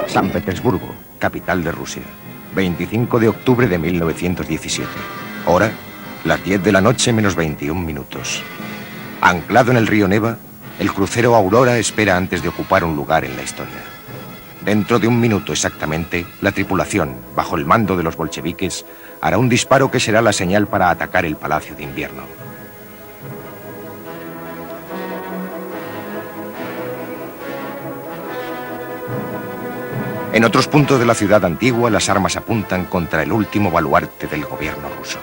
San Petersburgo, capital de Rusia. 25 de octubre de 1917. Hora, las 10 de la noche menos 21 minutos. Anclado en el río Neva, el crucero Aurora espera antes de ocupar un lugar en la historia. Dentro de un minuto exactamente, la tripulación, bajo el mando de los bolcheviques, hará un disparo que será la señal para atacar el Palacio de Invierno. En otros puntos de la ciudad antigua, las armas apuntan contra el último baluarte del gobierno ruso.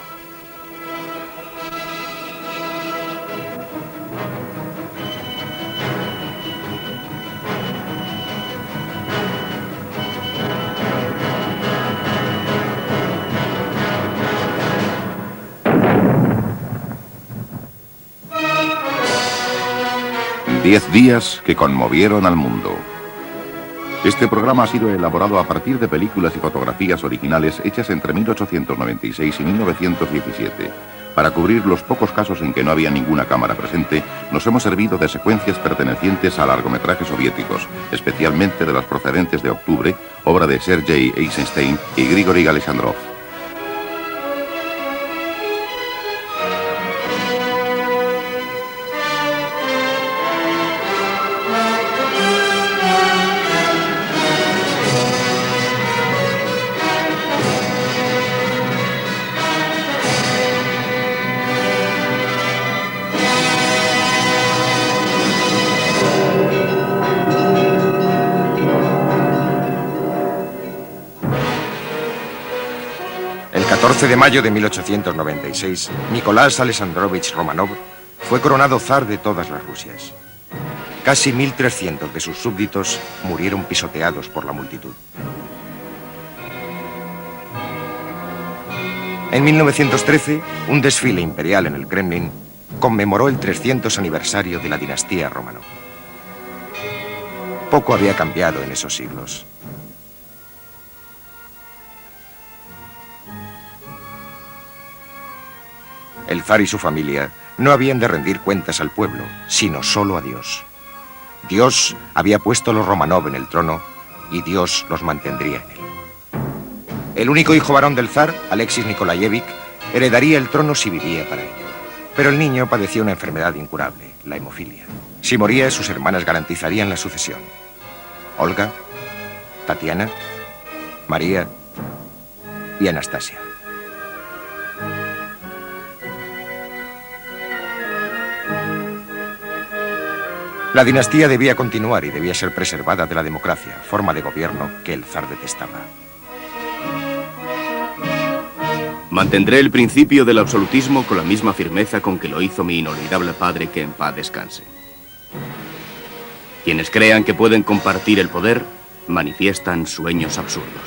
Diez días que conmovieron al mundo. Este programa ha sido elaborado a partir de películas y fotografías originales hechas entre 1896 y 1917. Para cubrir los pocos casos en que no había ninguna cámara presente, nos hemos servido de secuencias pertenecientes a largometrajes soviéticos, especialmente de las procedentes de Octubre, obra de Sergei Eisenstein y Grigori Alexandrov. El 14 de mayo de 1896, Nicolás Alexandrovich Romanov fue coronado zar de todas las Rusias. Casi 1.300 de sus súbditos murieron pisoteados por la multitud. En 1913, un desfile imperial en el Kremlin conmemoró el 300 aniversario de la dinastía Romanov. Poco había cambiado en esos siglos. El zar y su familia no habían de rendir cuentas al pueblo, sino solo a Dios. Dios había puesto a los Romanov en el trono y Dios los mantendría en él. El único hijo varón del zar, Alexis Nikolayevich, heredaría el trono si vivía para ello. Pero el niño padecía una enfermedad incurable, la hemofilia. Si moría, sus hermanas garantizarían la sucesión. Olga, Tatiana, María y Anastasia. La dinastía debía continuar y debía ser preservada de la democracia, forma de gobierno que el zar detestaba. Mantendré el principio del absolutismo con la misma firmeza con que lo hizo mi inolvidable padre, que en paz descanse. Quienes crean que pueden compartir el poder, manifiestan sueños absurdos.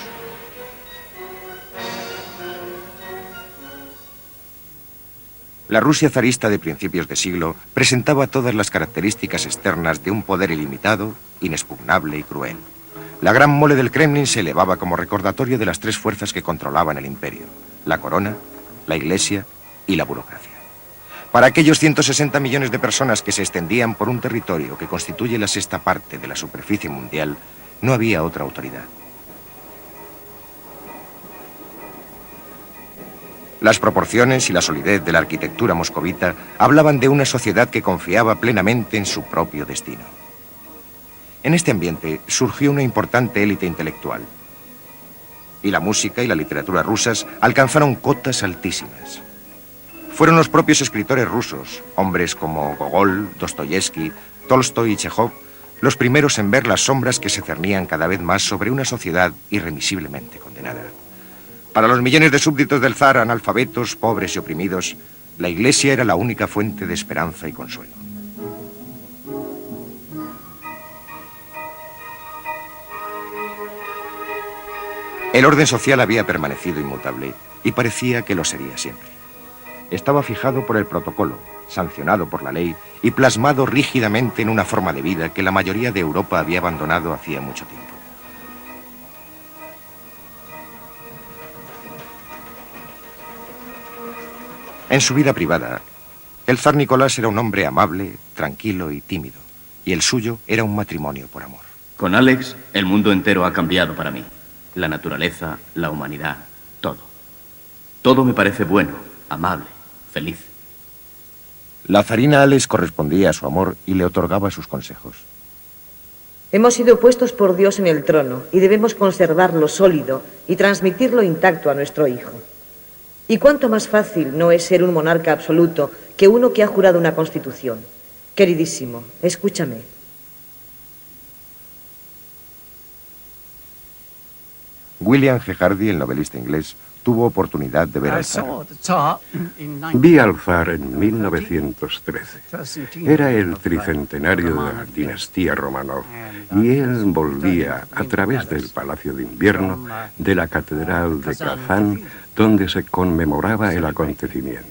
La Rusia zarista de principios de siglo presentaba todas las características externas de un poder ilimitado, inexpugnable y cruel. La gran mole del Kremlin se elevaba como recordatorio de las tres fuerzas que controlaban el imperio: la corona, la iglesia y la burocracia. Para aquellos 160 millones de personas que se extendían por un territorio que constituye la sexta parte de la superficie mundial, no había otra autoridad. Las proporciones y la solidez de la arquitectura moscovita hablaban de una sociedad que confiaba plenamente en su propio destino. En este ambiente surgió una importante élite intelectual. Y la música y la literatura rusas alcanzaron cotas altísimas. Fueron los propios escritores rusos, hombres como Gogol, Dostoyevsky, Tolstoy y Chekhov, los primeros en ver las sombras que se cernían cada vez más sobre una sociedad irremisiblemente condenada. Para los millones de súbditos del zar, analfabetos, pobres y oprimidos, la iglesia era la única fuente de esperanza y consuelo. El orden social había permanecido inmutable y parecía que lo sería siempre. Estaba fijado por el protocolo, sancionado por la ley y plasmado rígidamente en una forma de vida que la mayoría de Europa había abandonado hacía mucho tiempo. En su vida privada, el zar Nicolás era un hombre amable, tranquilo y tímido, y el suyo era un matrimonio por amor. Con Alex, el mundo entero ha cambiado para mí. La naturaleza, la humanidad, todo. Todo me parece bueno, amable, feliz. La zarina Alex correspondía a su amor y le otorgaba sus consejos. Hemos sido puestos por Dios en el trono y debemos conservarlo sólido y transmitirlo intacto a nuestro hijo. ¿Y cuánto más fácil no es ser un monarca absoluto que uno que ha jurado una constitución? Queridísimo, escúchame. William G. Hardy, el novelista inglés, tuvo oportunidad de ver al zar. Vi al zar en 1913. Era el tricentenario de la dinastía Romanov y él volvía a través del Palacio de Invierno de la Catedral de Kazán, donde se conmemoraba el acontecimiento.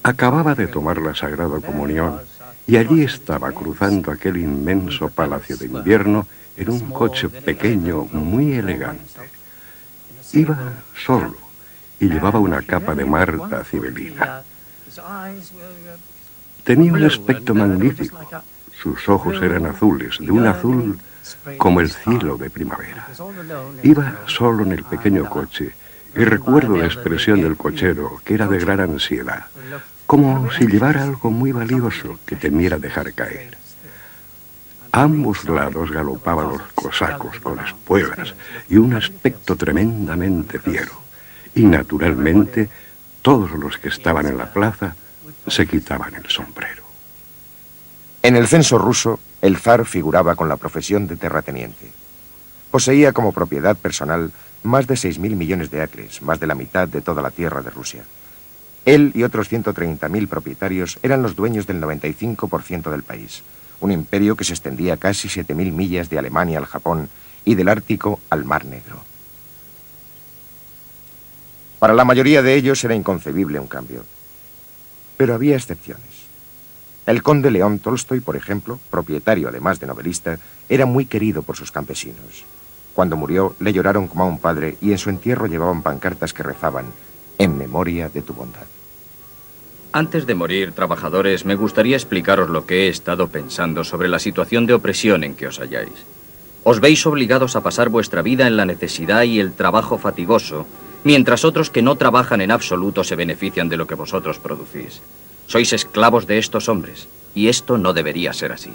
Acababa de tomar la Sagrada Comunión y allí estaba cruzando aquel inmenso Palacio de Invierno en un coche pequeño muy elegante. Iba solo y llevaba una capa de Marta cibelina. Tenía un aspecto magnífico. Sus ojos eran azules, de un azul como el cielo de primavera. Iba solo en el pequeño coche y recuerdo la expresión del cochero, que era de gran ansiedad, como si llevara algo muy valioso que temiera dejar caer. A ambos lados galopaban los cosacos con espuelas y un aspecto tremendamente fiero. Y naturalmente, todos los que estaban en la plaza se quitaban el sombrero. En el censo ruso, el zar figuraba con la profesión de terrateniente. Poseía como propiedad personal más de 6.000 millones de acres, más de la mitad de toda la tierra de Rusia. Él y otros 130.000 propietarios eran los dueños del 95% del país. Un imperio que se extendía casi 7.000 millas de Alemania al Japón y del Ártico al Mar Negro. Para la mayoría de ellos era inconcebible un cambio. Pero había excepciones. El conde León Tolstoy, por ejemplo, propietario además de novelista, era muy querido por sus campesinos. Cuando murió, le lloraron como a un padre y en su entierro llevaban pancartas que rezaban: en memoria de tu bondad. Antes de morir, trabajadores, me gustaría explicaros lo que he estado pensando sobre la situación de opresión en que os halláis. Os veis obligados a pasar vuestra vida en la necesidad y el trabajo fatigoso, mientras otros que no trabajan en absoluto se benefician de lo que vosotros producís. Sois esclavos de estos hombres, y esto no debería ser así.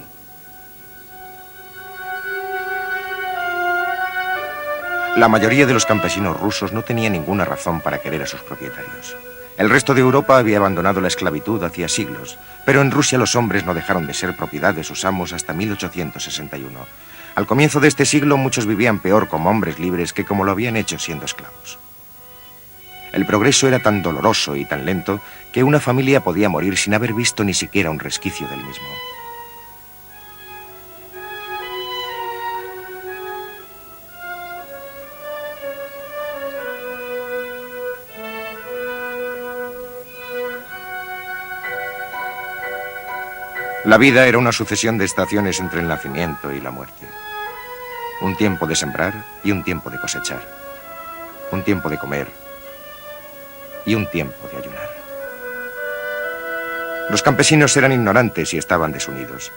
La mayoría de los campesinos rusos no tenía ninguna razón para querer a sus propietarios. El resto de Europa había abandonado la esclavitud hacía siglos, pero en Rusia los hombres no dejaron de ser propiedad de sus amos hasta 1861. Al comienzo de este siglo muchos vivían peor como hombres libres que como lo habían hecho siendo esclavos. El progreso era tan doloroso y tan lento que una familia podía morir sin haber visto ni siquiera un resquicio del mismo. La vida era una sucesión de estaciones entre el nacimiento y la muerte. Un tiempo de sembrar y un tiempo de cosechar. Un tiempo de comer y un tiempo de ayunar. Los campesinos eran ignorantes y estaban desunidos.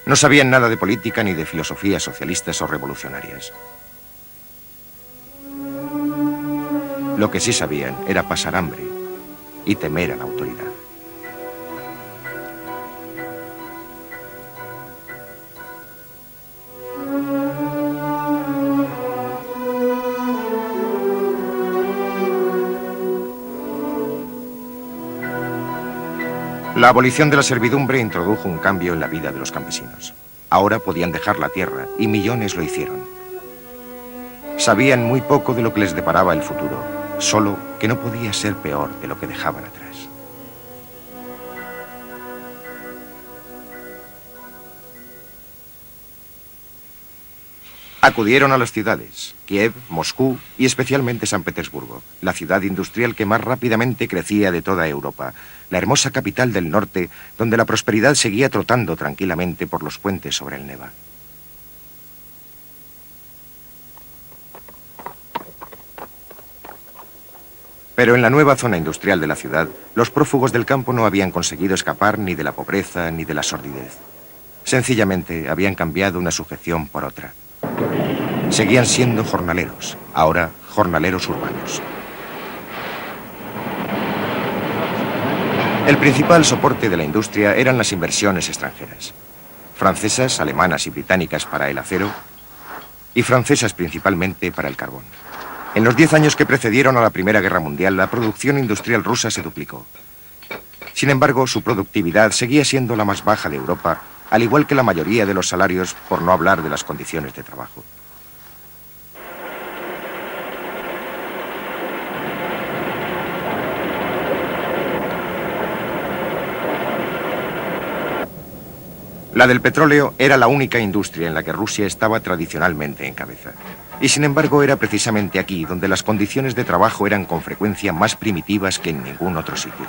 No sabían nada de política ni de filosofías socialistas o revolucionarias. Lo que sí sabían era pasar hambre y temer a la autoridad. La abolición de la servidumbre introdujo un cambio en la vida de los campesinos. Ahora podían dejar la tierra, y millones lo hicieron. Sabían muy poco de lo que les deparaba el futuro, solo que no podía ser peor de lo que dejaban atrás. Acudieron a las ciudades, Kiev, Moscú y especialmente San Petersburgo, la ciudad industrial que más rápidamente crecía de toda Europa, la hermosa capital del norte, donde la prosperidad seguía trotando tranquilamente por los puentes sobre el Neva. Pero en la nueva zona industrial de la ciudad, los prófugos del campo no habían conseguido escapar ni de la pobreza ni de la sordidez. Sencillamente habían cambiado una sujeción por otra. Seguían siendo jornaleros, ahora jornaleros urbanos. El principal soporte de la industria eran las inversiones extranjeras. Francesas, alemanas y británicas para el acero y francesas principalmente para el carbón. En los 10 años que precedieron a la Primera Guerra Mundial, la producción industrial rusa se duplicó. Sin embargo, su productividad seguía siendo la más baja de Europa, al igual que la mayoría de los salarios, por no hablar de las condiciones de trabajo. La del petróleo era la única industria en la que Rusia estaba tradicionalmente en cabeza. Y sin embargo era precisamente aquí donde las condiciones de trabajo eran con frecuencia más primitivas que en ningún otro sitio.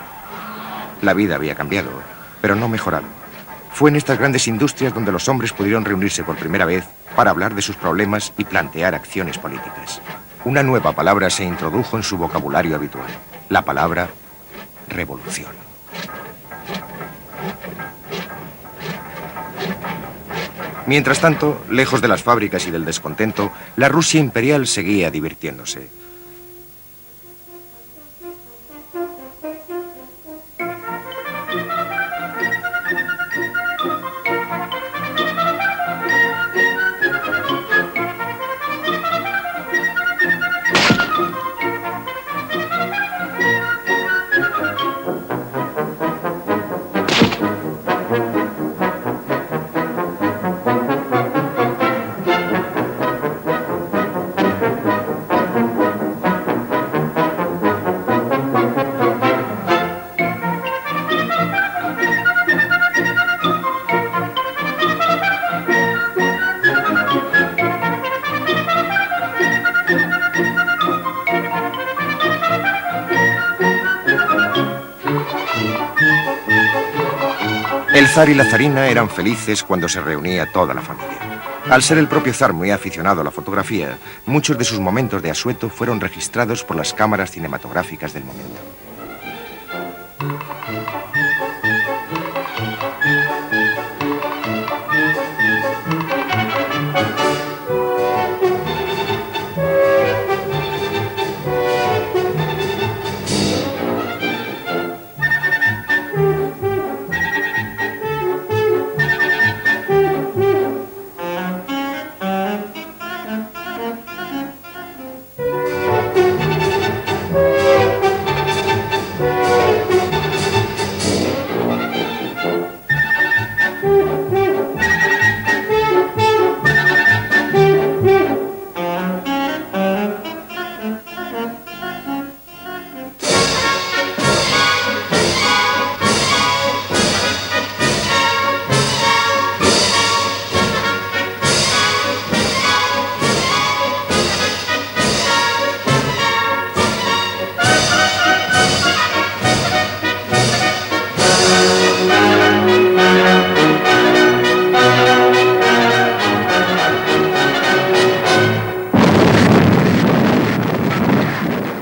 La vida había cambiado, pero no mejorado. Fue en estas grandes industrias donde los hombres pudieron reunirse por primera vez para hablar de sus problemas y plantear acciones políticas. Una nueva palabra se introdujo en su vocabulario habitual, la palabra revolución. Mientras tanto, lejos de las fábricas y del descontento, la Rusia imperial seguía divirtiéndose. El zar y la zarina eran felices cuando se reunía toda la familia. Al ser el propio zar muy aficionado a la fotografía, muchos de sus momentos de asueto fueron registrados por las cámaras cinematográficas del momento.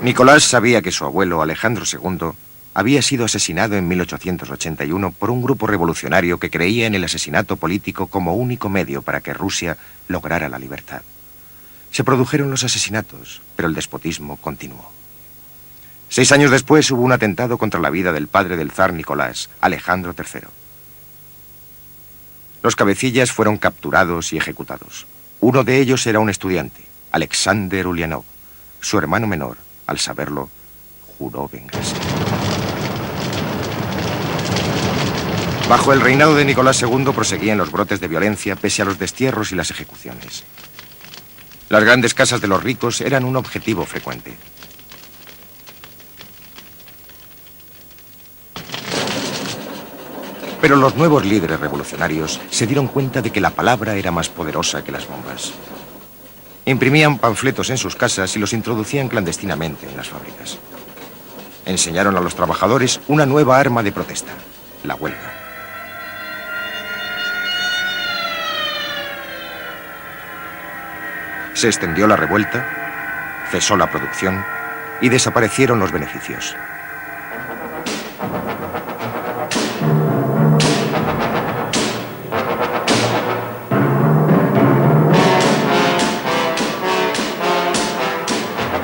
Nicolás sabía que su abuelo, Alejandro II, había sido asesinado en 1881 por un grupo revolucionario que creía en el asesinato político como único medio para que Rusia lograra la libertad. Se produjeron los asesinatos, pero el despotismo continuó. 6 años después hubo un atentado contra la vida del padre del zar Nicolás, Alejandro III. Los cabecillas fueron capturados y ejecutados. Uno de ellos era un estudiante, Alexander Ulyanov. Su hermano menor, al saberlo, juró vengarse. Bajo el reinado de Nicolás II proseguían los brotes de violencia pese a los destierros y las ejecuciones. Las grandes casas de los ricos eran un objetivo frecuente. Pero los nuevos líderes revolucionarios se dieron cuenta de que la palabra era más poderosa que las bombas. Imprimían panfletos en sus casas y los introducían clandestinamente en las fábricas. Enseñaron a los trabajadores una nueva arma de protesta, la huelga. Se extendió la revuelta, cesó la producción y desaparecieron los beneficios.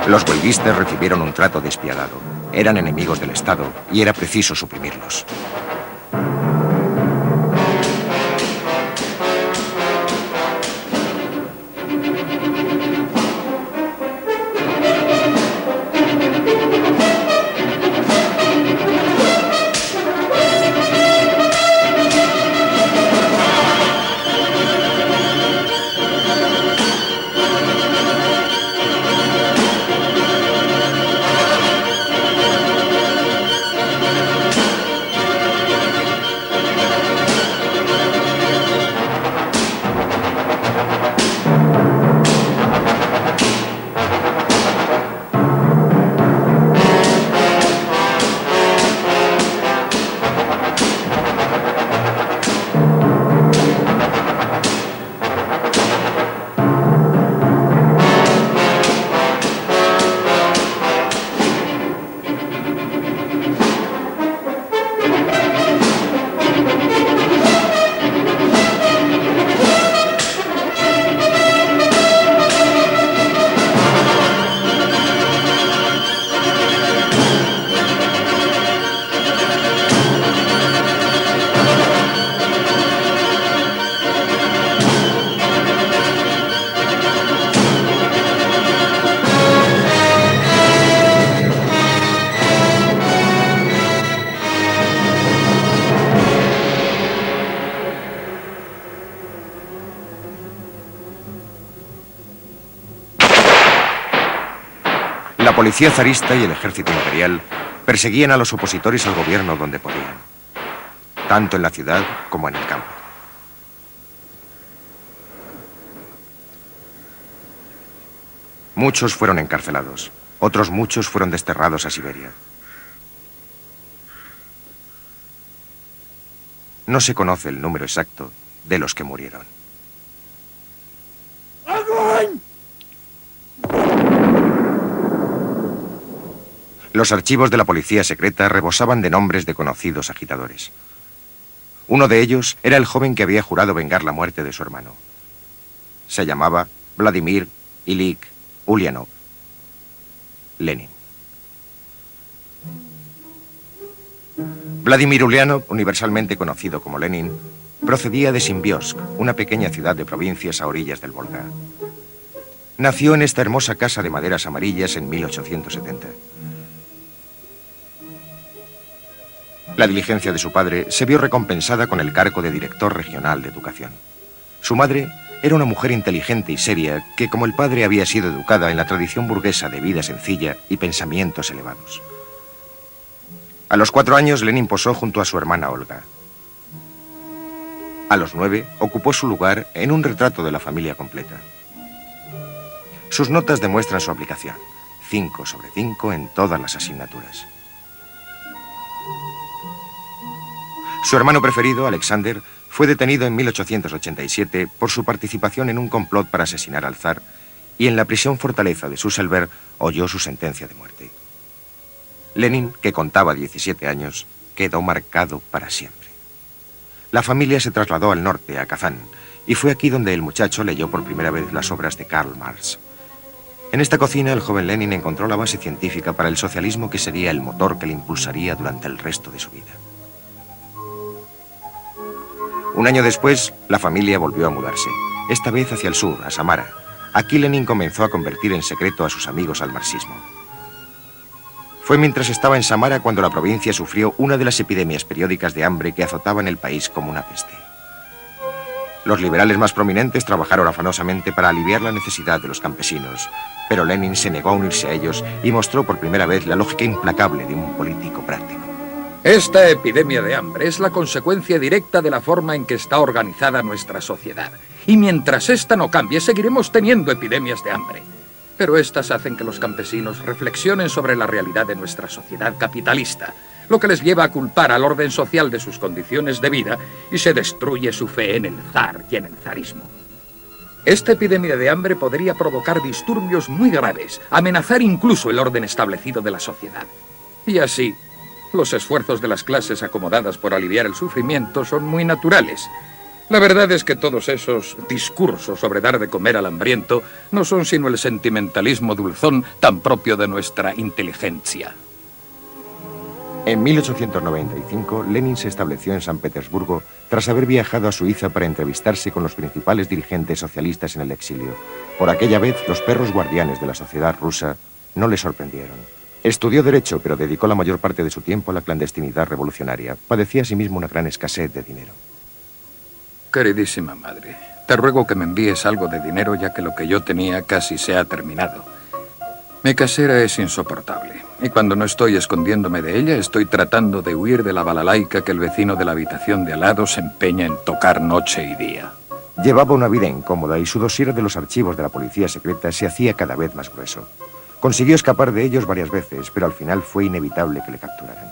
Los huelguistas recibieron un trato despiadado. Eran enemigos del Estado y era preciso suprimirlos. La policía zarista y el ejército imperial perseguían a los opositores al gobierno donde podían, tanto en la ciudad como en el campo. Muchos fueron encarcelados, otros muchos fueron desterrados a Siberia. No se conoce el número exacto de los que murieron. Los archivos de la policía secreta rebosaban de nombres de conocidos agitadores. Uno de ellos era el joven que había jurado vengar la muerte de su hermano. Se llamaba Vladimir Ilich Ulyanov. Lenin. Vladimir Ulyanov, universalmente conocido como Lenin, procedía de Simbiosk, una pequeña ciudad de provincias a orillas del Volga. Nació en esta hermosa casa de maderas amarillas en 1870. La diligencia de su padre se vio recompensada con el cargo de director regional de educación. Su madre era una mujer inteligente y seria que, como el padre, había sido educada en la tradición burguesa de vida sencilla y pensamientos elevados. A los 4 años, Lenin posó junto a su hermana Olga. A los 9, ocupó su lugar en un retrato de la familia completa. Sus notas demuestran su aplicación, 5 sobre 5 en todas las asignaturas. Su hermano preferido, Alexander, fue detenido en 1887 por su participación en un complot para asesinar al zar y en la prisión fortaleza de Susselberg oyó su sentencia de muerte. Lenin, que contaba 17 años, quedó marcado para siempre. La familia se trasladó al norte, a Kazán, y fue aquí donde el muchacho leyó por primera vez las obras de Karl Marx. En esta cocina, el joven Lenin encontró la base científica para el socialismo que sería el motor que le impulsaría durante el resto de su vida. Un año después, la familia volvió a mudarse, esta vez hacia el sur, a Samara. Aquí Lenin comenzó a convertir en secreto a sus amigos al marxismo. Fue mientras estaba en Samara cuando la provincia sufrió una de las epidemias periódicas de hambre que azotaban el país como una peste. Los liberales más prominentes trabajaron afanosamente para aliviar la necesidad de los campesinos, pero Lenin se negó a unirse a ellos y mostró por primera vez la lógica implacable de un político práctico. Esta epidemia de hambre es la consecuencia directa de la forma en que está organizada nuestra sociedad. Y mientras esta no cambie, seguiremos teniendo epidemias de hambre. Pero estas hacen que los campesinos reflexionen sobre la realidad de nuestra sociedad capitalista, lo que les lleva a culpar al orden social de sus condiciones de vida y se destruye su fe en el zar y en el zarismo. Esta epidemia de hambre podría provocar disturbios muy graves, amenazar incluso el orden establecido de la sociedad. Y así, los esfuerzos de las clases acomodadas por aliviar el sufrimiento son muy naturales. La verdad es que todos esos discursos sobre dar de comer al hambriento no son sino el sentimentalismo dulzón tan propio de nuestra inteligencia. En 1895, Lenin se estableció en San Petersburgo tras haber viajado a Suiza para entrevistarse con los principales dirigentes socialistas en el exilio. Por aquella vez, los perros guardianes de la sociedad rusa no le sorprendieron. Estudió Derecho, pero dedicó la mayor parte de su tiempo a la clandestinidad revolucionaria. Padecía asimismo una gran escasez de dinero. Queridísima madre, te ruego que me envíes algo de dinero, ya que lo que yo tenía casi se ha terminado. Mi casera es insoportable, y cuando no estoy escondiéndome de ella, estoy tratando de huir de la balalaica que el vecino de la habitación de al lado se empeña en tocar noche y día. Llevaba una vida incómoda y su dossier de los archivos de la policía secreta se hacía cada vez más grueso. Consiguió escapar de ellos varias veces, pero al final fue inevitable que le capturaran.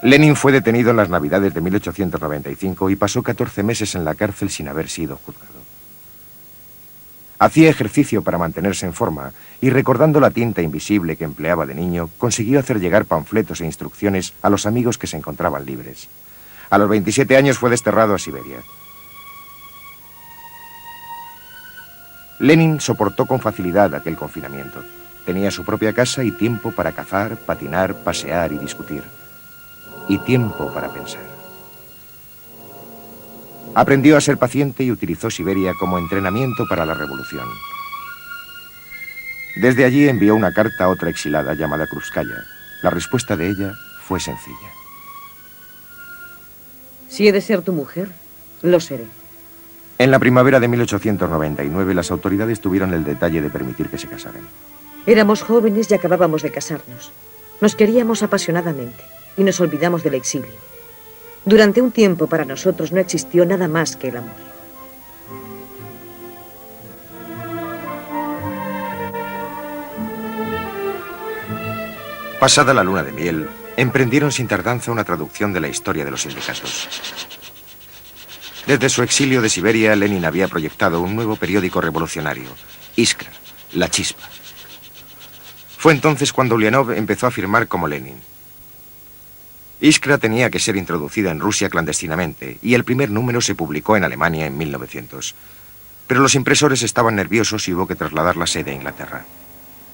Lenin fue detenido en las Navidades de 1895 y pasó 14 meses en la cárcel sin haber sido juzgado. Hacía ejercicio para mantenerse en forma y, recordando la tinta invisible que empleaba de niño, consiguió hacer llegar panfletos e instrucciones a los amigos que se encontraban libres. A los 27 años fue desterrado a Siberia. Lenin soportó con facilidad aquel confinamiento. Tenía su propia casa y tiempo para cazar, patinar, pasear y discutir. Y tiempo para pensar. Aprendió a ser paciente y utilizó Siberia como entrenamiento para la revolución. Desde allí envió una carta a otra exilada llamada Krúpskaya. La respuesta de ella fue sencilla. Si he de ser tu mujer, lo seré. En la primavera de 1899, las autoridades tuvieron el detalle de permitir que se casaran. Éramos jóvenes y acabábamos de casarnos. Nos queríamos apasionadamente y nos olvidamos del exilio. Durante un tiempo para nosotros no existió nada más que el amor. Pasada la luna de miel, emprendieron sin tardanza una traducción de la historia de los sindicatos. Desde su exilio de Siberia, Lenin había proyectado un nuevo periódico revolucionario, Iskra, La Chispa. Fue entonces cuando Ulianov empezó a firmar como Lenin. Iskra tenía que ser introducida en Rusia clandestinamente y el primer número se publicó en Alemania en 1900. Pero los impresores estaban nerviosos y hubo que trasladar la sede a Inglaterra.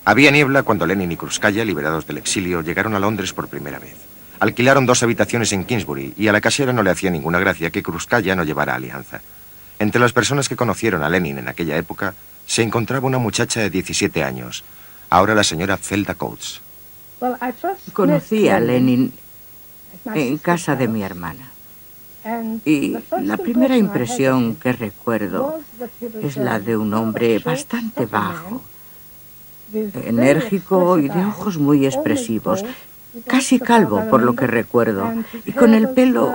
Había niebla cuando Lenin y Krúpskaya, liberados del exilio, llegaron a Londres por primera vez. Alquilaron 2 habitaciones en Kingsbury y a la casera no le hacía ninguna gracia que Krúpskaya no llevara alianza. Entre las personas que conocieron a Lenin en aquella época se encontraba una muchacha de 17 años, ahora la señora Zelda Coates. Conocí a Lenin en casa de mi hermana. Y la primera impresión que recuerdo es la de un hombre bastante bajo, enérgico y de ojos muy expresivos, casi calvo por lo que recuerdo, y con el pelo,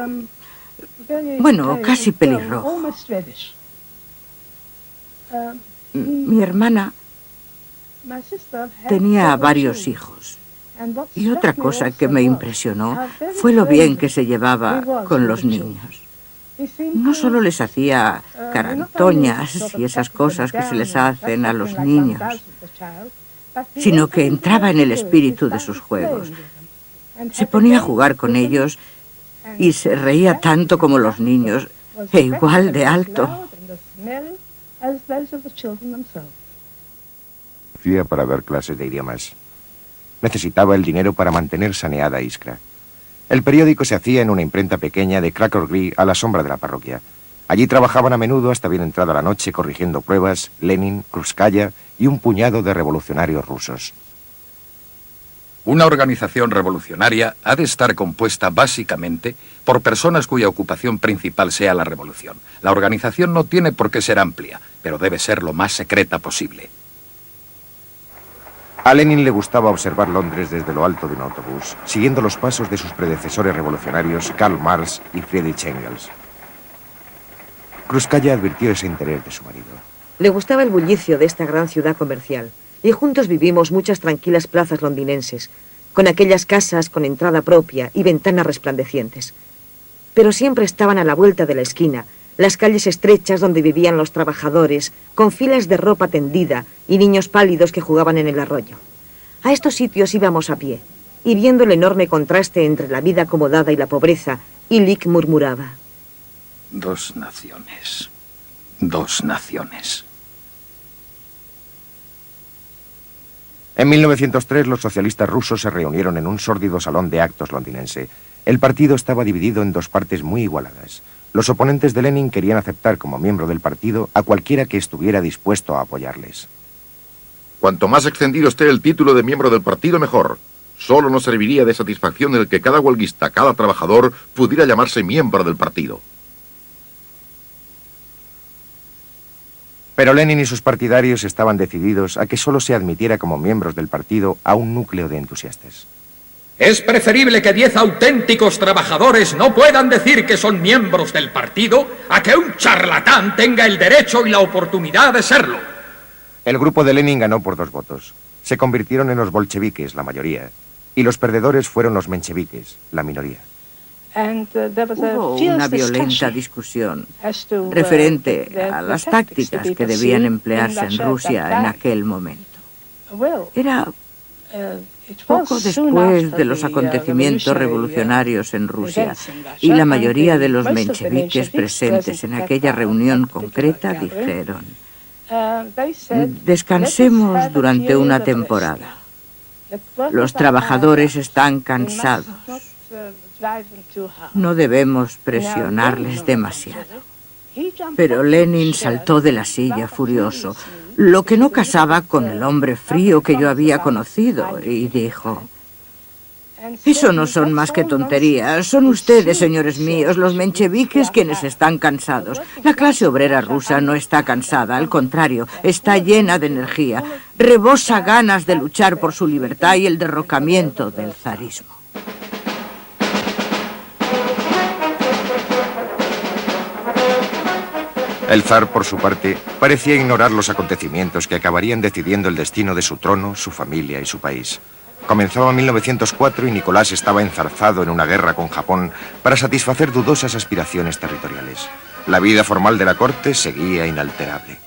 bueno, casi pelirrojo. Mi hermana tenía varios hijos. Y otra cosa que me impresionó fue lo bien que se llevaba con los niños. No solo les hacía carantoñas y esas cosas que se les hacen a los niños, sino que entraba en el espíritu de sus juegos. Se ponía a jugar con ellos y se reía tanto como los niños, e igual de alto. Hacía para dar clases de idiomas. Necesitaba el dinero para mantener saneada Iskra. El periódico se hacía en una imprenta pequeña de Krakow Green a la sombra de la parroquia. Allí trabajaban a menudo hasta bien entrada la noche corrigiendo pruebas Lenin, Krúpskaya y un puñado de revolucionarios rusos. Una organización revolucionaria ha de estar compuesta básicamente por personas cuya ocupación principal sea la revolución. La organización no tiene por qué ser amplia, pero debe ser lo más secreta posible. A Lenin le gustaba observar Londres desde lo alto de un autobús, siguiendo los pasos de sus predecesores revolucionarios Karl Marx y Friedrich Engels. Krúpskaya advirtió ese interés de su marido. Le gustaba el bullicio de esta gran ciudad comercial, y juntos vivimos muchas tranquilas plazas londinenses, con aquellas casas con entrada propia y ventanas resplandecientes. Pero siempre estaban a la vuelta de la esquina las calles estrechas donde vivían los trabajadores, con filas de ropa tendida y niños pálidos que jugaban en el arroyo. A estos sitios íbamos a pie, y viendo el enorme contraste entre la vida acomodada y la pobreza, Illich murmuraba: Dos naciones. Dos naciones. En 1903 los socialistas rusos se reunieron en un sórdido salón de actos londinense. El partido estaba dividido en dos partes muy igualadas. Los oponentes de Lenin querían aceptar como miembro del partido a cualquiera que estuviera dispuesto a apoyarles. Cuanto más extendido esté el título de miembro del partido, mejor. Solo nos serviría de satisfacción el que cada huelguista, cada trabajador, pudiera llamarse miembro del partido. Pero Lenin y sus partidarios estaban decididos a que solo se admitiera como miembros del partido a un núcleo de entusiastas. Es preferible que 10 auténticos trabajadores no puedan decir que son miembros del partido a que un charlatán tenga el derecho y la oportunidad de serlo. El grupo de Lenin ganó por 2 votos. Se convirtieron en los bolcheviques, la mayoría, y los perdedores fueron los mencheviques, la minoría. Hubo una violenta discusión referente a las tácticas que debían emplearse en Rusia en aquel momento. Era poco después de los acontecimientos revolucionarios en Rusia, y la mayoría de los mencheviques presentes en aquella reunión concreta dijeron: descansemos durante una temporada. Los trabajadores están cansados. No debemos presionarles demasiado. Pero Lenin saltó de la silla furioso, lo que no casaba con el hombre frío que yo había conocido, y dijo: eso no son más que tonterías. Son ustedes, señores míos, los mencheviques, quienes están cansados. La clase obrera rusa no está cansada, al contrario, está llena de energía. Rebosa ganas de luchar por su libertad y el derrocamiento del zarismo. El zar, por su parte, parecía ignorar los acontecimientos que acabarían decidiendo el destino de su trono, su familia y su país. Comenzaba 1904 y Nicolás estaba enzarzado en una guerra con Japón para satisfacer dudosas aspiraciones territoriales. La vida formal de la corte seguía inalterable.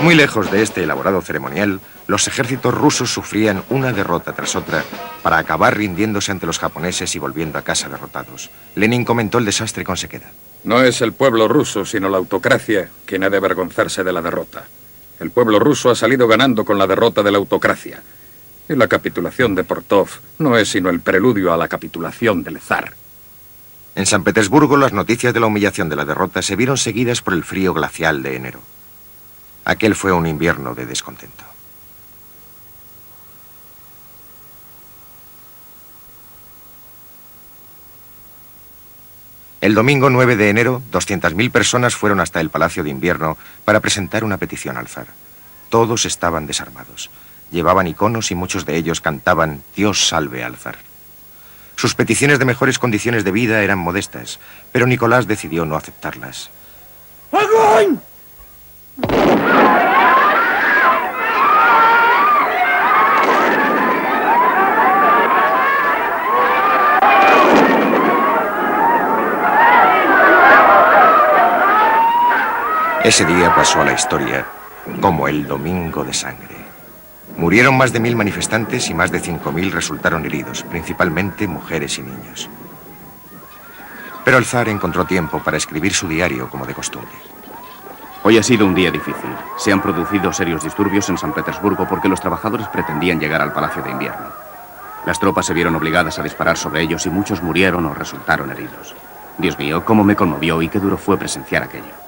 Muy lejos de este elaborado ceremonial, los ejércitos rusos sufrían una derrota tras otra para acabar rindiéndose ante los japoneses y volviendo a casa derrotados. Lenin comentó el desastre con sequedad. No es el pueblo ruso, sino la autocracia quien ha de avergonzarse de la derrota. El pueblo ruso ha salido ganando con la derrota de la autocracia. Y la capitulación de Portov no es sino el preludio a la capitulación del zar. En San Petersburgo, las noticias de la humillación de la derrota se vieron seguidas por el frío glacial de enero. Aquel fue un invierno de descontento. El domingo 9 de enero, 200.000 personas fueron hasta el Palacio de Invierno para presentar una petición al zar. Todos estaban desarmados. Llevaban iconos y muchos de ellos cantaban «Dios salve al zar». Sus peticiones de mejores condiciones de vida eran modestas, pero Nicolás decidió no aceptarlas. ¡Agón! Ese día pasó a la historia como el Domingo de Sangre. Murieron más de 1000 manifestantes y más de 5000 resultaron heridos, principalmente mujeres y niños. Pero el zar encontró tiempo para escribir su diario como de costumbre. Hoy ha sido un día difícil. Se han producido serios disturbios en San Petersburgo porque los trabajadores pretendían llegar al Palacio de Invierno. Las tropas se vieron obligadas a disparar sobre ellos y muchos murieron o resultaron heridos. Dios mío, cómo me conmovió y qué duro fue presenciar aquello.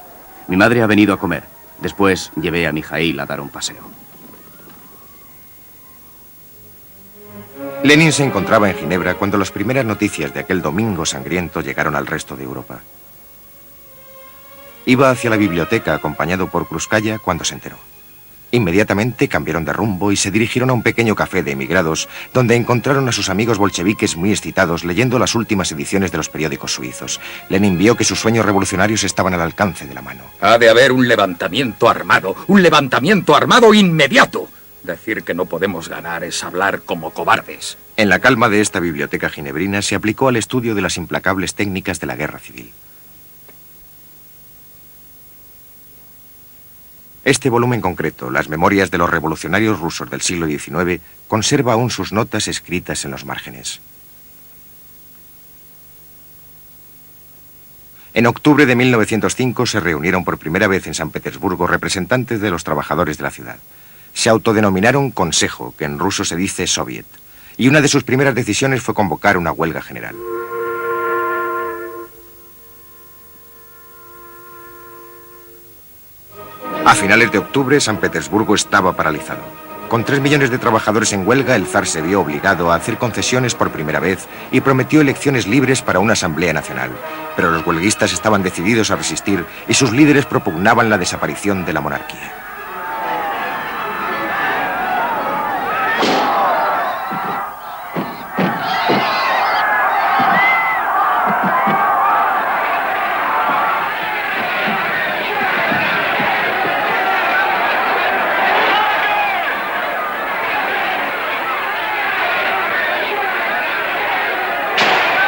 Mi madre ha venido a comer. Después llevé a Mijaíl a dar un paseo. Lenin se encontraba en Ginebra cuando las primeras noticias de aquel domingo sangriento llegaron al resto de Europa. Iba hacia la biblioteca acompañado por Krúpskaya cuando se enteró. Inmediatamente cambiaron de rumbo y se dirigieron a un pequeño café de emigrados donde encontraron a sus amigos bolcheviques muy excitados leyendo las últimas ediciones de los periódicos suizos. Lenin vio que sus sueños revolucionarios estaban al alcance de la mano. Ha de haber un levantamiento armado inmediato. Decir que no podemos ganar es hablar como cobardes. En la calma de esta biblioteca ginebrina se aplicó al estudio de las implacables técnicas de la guerra civil. Este volumen concreto, Las memorias de los revolucionarios rusos del siglo XIX, conserva aún sus notas escritas en los márgenes. En octubre de 1905 se reunieron por primera vez en San Petersburgo representantes de los trabajadores de la ciudad. Se autodenominaron Consejo, que en ruso se dice Soviet, y una de sus primeras decisiones fue convocar una huelga general. A finales de octubre, San Petersburgo estaba paralizado. Con 3 millones de trabajadores en huelga, el zar se vio obligado a hacer concesiones por primera vez y prometió elecciones libres para una asamblea nacional. Pero los huelguistas estaban decididos a resistir y sus líderes propugnaban la desaparición de la monarquía.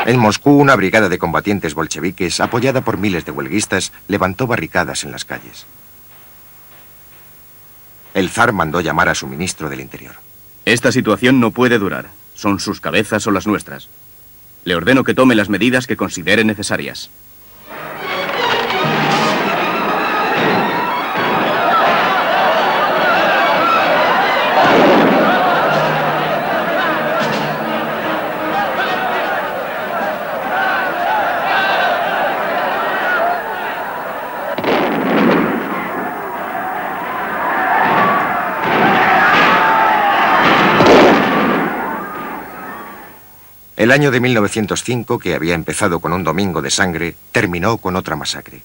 En Moscú, una brigada de combatientes bolcheviques, apoyada por miles de huelguistas, levantó barricadas en las calles. El zar mandó llamar a su ministro del Interior. Esta situación no puede durar. Son sus cabezas o las nuestras. Le ordeno que tome las medidas que considere necesarias. El año de 1905, que había empezado con un domingo de sangre, terminó con otra masacre.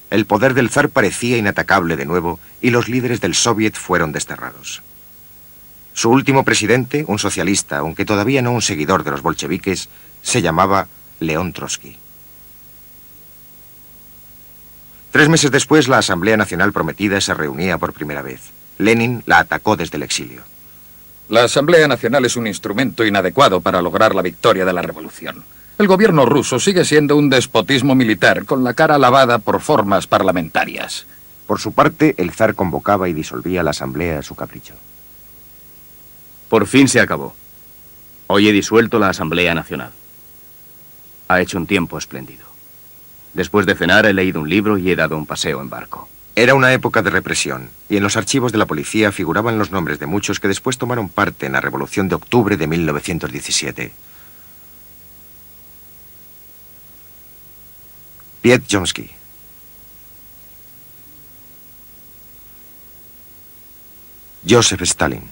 El poder del zar parecía inatacable de nuevo y los líderes del Soviet fueron desterrados. Su último presidente, un socialista, aunque todavía no un seguidor de los bolcheviques, se llamaba León Trotsky. 3 meses después, la Asamblea Nacional prometida se reunía por primera vez. Lenin la atacó desde el exilio. La Asamblea Nacional es un instrumento inadecuado para lograr la victoria de la revolución. El gobierno ruso sigue siendo un despotismo militar con la cara lavada por formas parlamentarias. Por su parte, el zar convocaba y disolvía la Asamblea a su capricho. Por fin se acabó. Hoy he disuelto la Asamblea Nacional. Ha hecho un tiempo espléndido. Después de cenar he leído un libro y he dado un paseo en barco. Era una época de represión, y en los archivos de la policía figuraban los nombres de muchos que después tomaron parte en la Revolución de Octubre de 1917. Piet Jomsky. Joseph Stalin.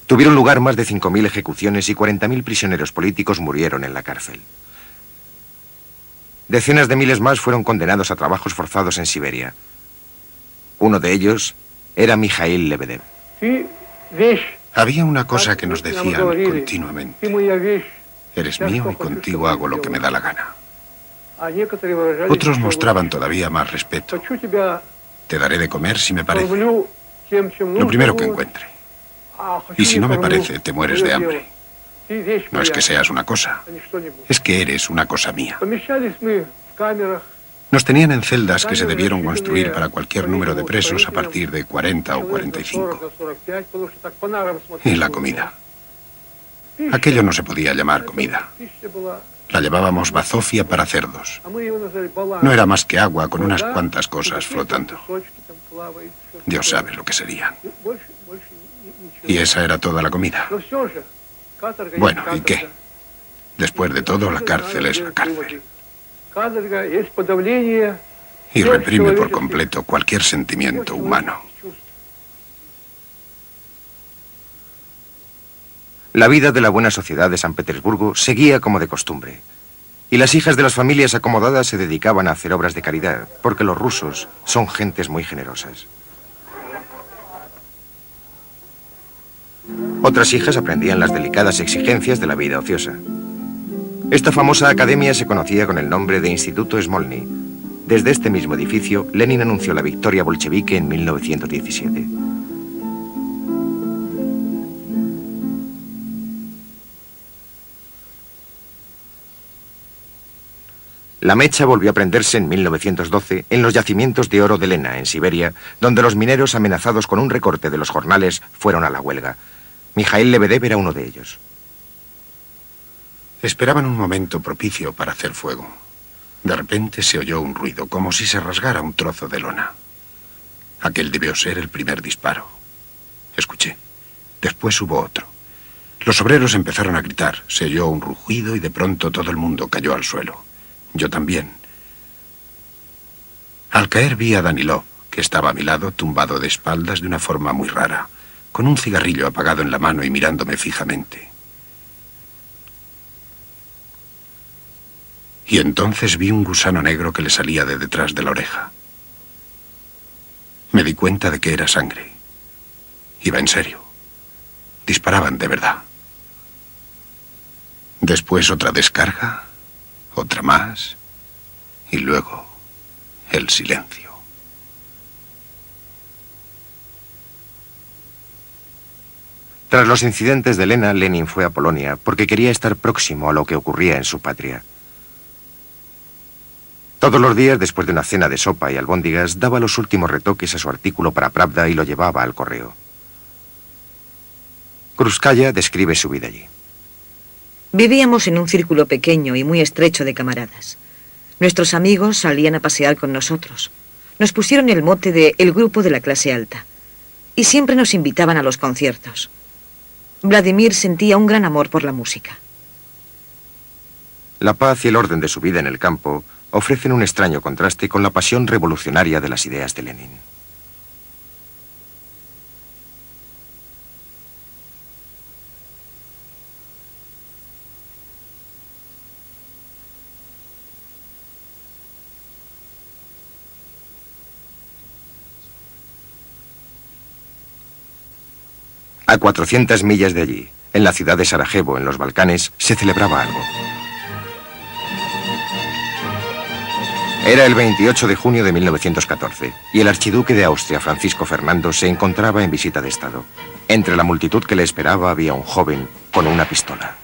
Tuvieron lugar más de 5.000 ejecuciones y 40.000 prisioneros políticos murieron en la cárcel. Decenas de miles más fueron condenados a trabajos forzados en Siberia. Uno de ellos era Mikhail Lebedev. Había una cosa que nos decían continuamente. Eres mío y contigo hago lo que me da la gana. Otros mostraban todavía más respeto. Te daré de comer si me parece. Lo primero que encuentre. Y si no me parece, te mueres de hambre. No es que seas una cosa, es que eres una cosa mía. Nos tenían en celdas que se debieron construir para cualquier número de presos a partir de 40 o 45. Y la comida. Aquello no se podía llamar comida. La llamábamos bazofia para cerdos. No era más que agua con unas cuantas cosas flotando. Dios sabe lo que serían. Y esa era toda la comida. Bueno, ¿y qué? Después de todo, la cárcel es la cárcel. Y reprime por completo cualquier sentimiento humano. La vida de la buena sociedad de San Petersburgo seguía como de costumbre. Y las hijas de las familias acomodadas se dedicaban a hacer obras de caridad, porque los rusos son gentes muy generosas. Otras hijas aprendían las delicadas exigencias de la vida ociosa. Esta famosa academia se conocía con el nombre de Instituto Smolny. Desde este mismo edificio, Lenin anunció la victoria bolchevique en 1917. La mecha volvió a prenderse en 1912 en los yacimientos de oro de Lena, en Siberia, donde los mineros amenazados con un recorte de los jornales fueron a la huelga. Mikhail Lebedev era uno de ellos. Esperaban un momento propicio para hacer fuego. De repente se oyó un ruido, como si se rasgara un trozo de lona. Aquel debió ser el primer disparo. Escuché. Después hubo otro. Los obreros empezaron a gritar. Se oyó un rugido y de pronto todo el mundo cayó al suelo. Yo también. Al caer vi a Danilov, que estaba a mi lado, tumbado de espaldas de una forma muy rara, con un cigarrillo apagado en la mano y mirándome fijamente. Y entonces vi un gusano negro que le salía de detrás de la oreja. Me di cuenta de que era sangre. Iba en serio. Disparaban de verdad. Después otra descarga, otra más, y luego el silencio. Tras los incidentes de Lena, Lenin fue a Polonia porque quería estar próximo a lo que ocurría en su patria. Todos los días, después de una cena de sopa y albóndigas, daba los últimos retoques a su artículo para Pravda y lo llevaba al correo. Krupskaya describe su vida allí. Vivíamos en un círculo pequeño y muy estrecho de camaradas. Nuestros amigos salían a pasear con nosotros. Nos pusieron el mote de el grupo de la clase alta. Y siempre nos invitaban a los conciertos. Vladimir sentía un gran amor por la música. La paz y el orden de su vida en el campo ofrecen un extraño contraste con la pasión revolucionaria de las ideas de Lenin. A 400 millas de allí, en la ciudad de Sarajevo, en los Balcanes, se celebraba algo. Era el 28 de junio de 1914 y el archiduque de Austria, Francisco Fernando, se encontraba en visita de Estado. Entre la multitud que le esperaba había un joven con una pistola.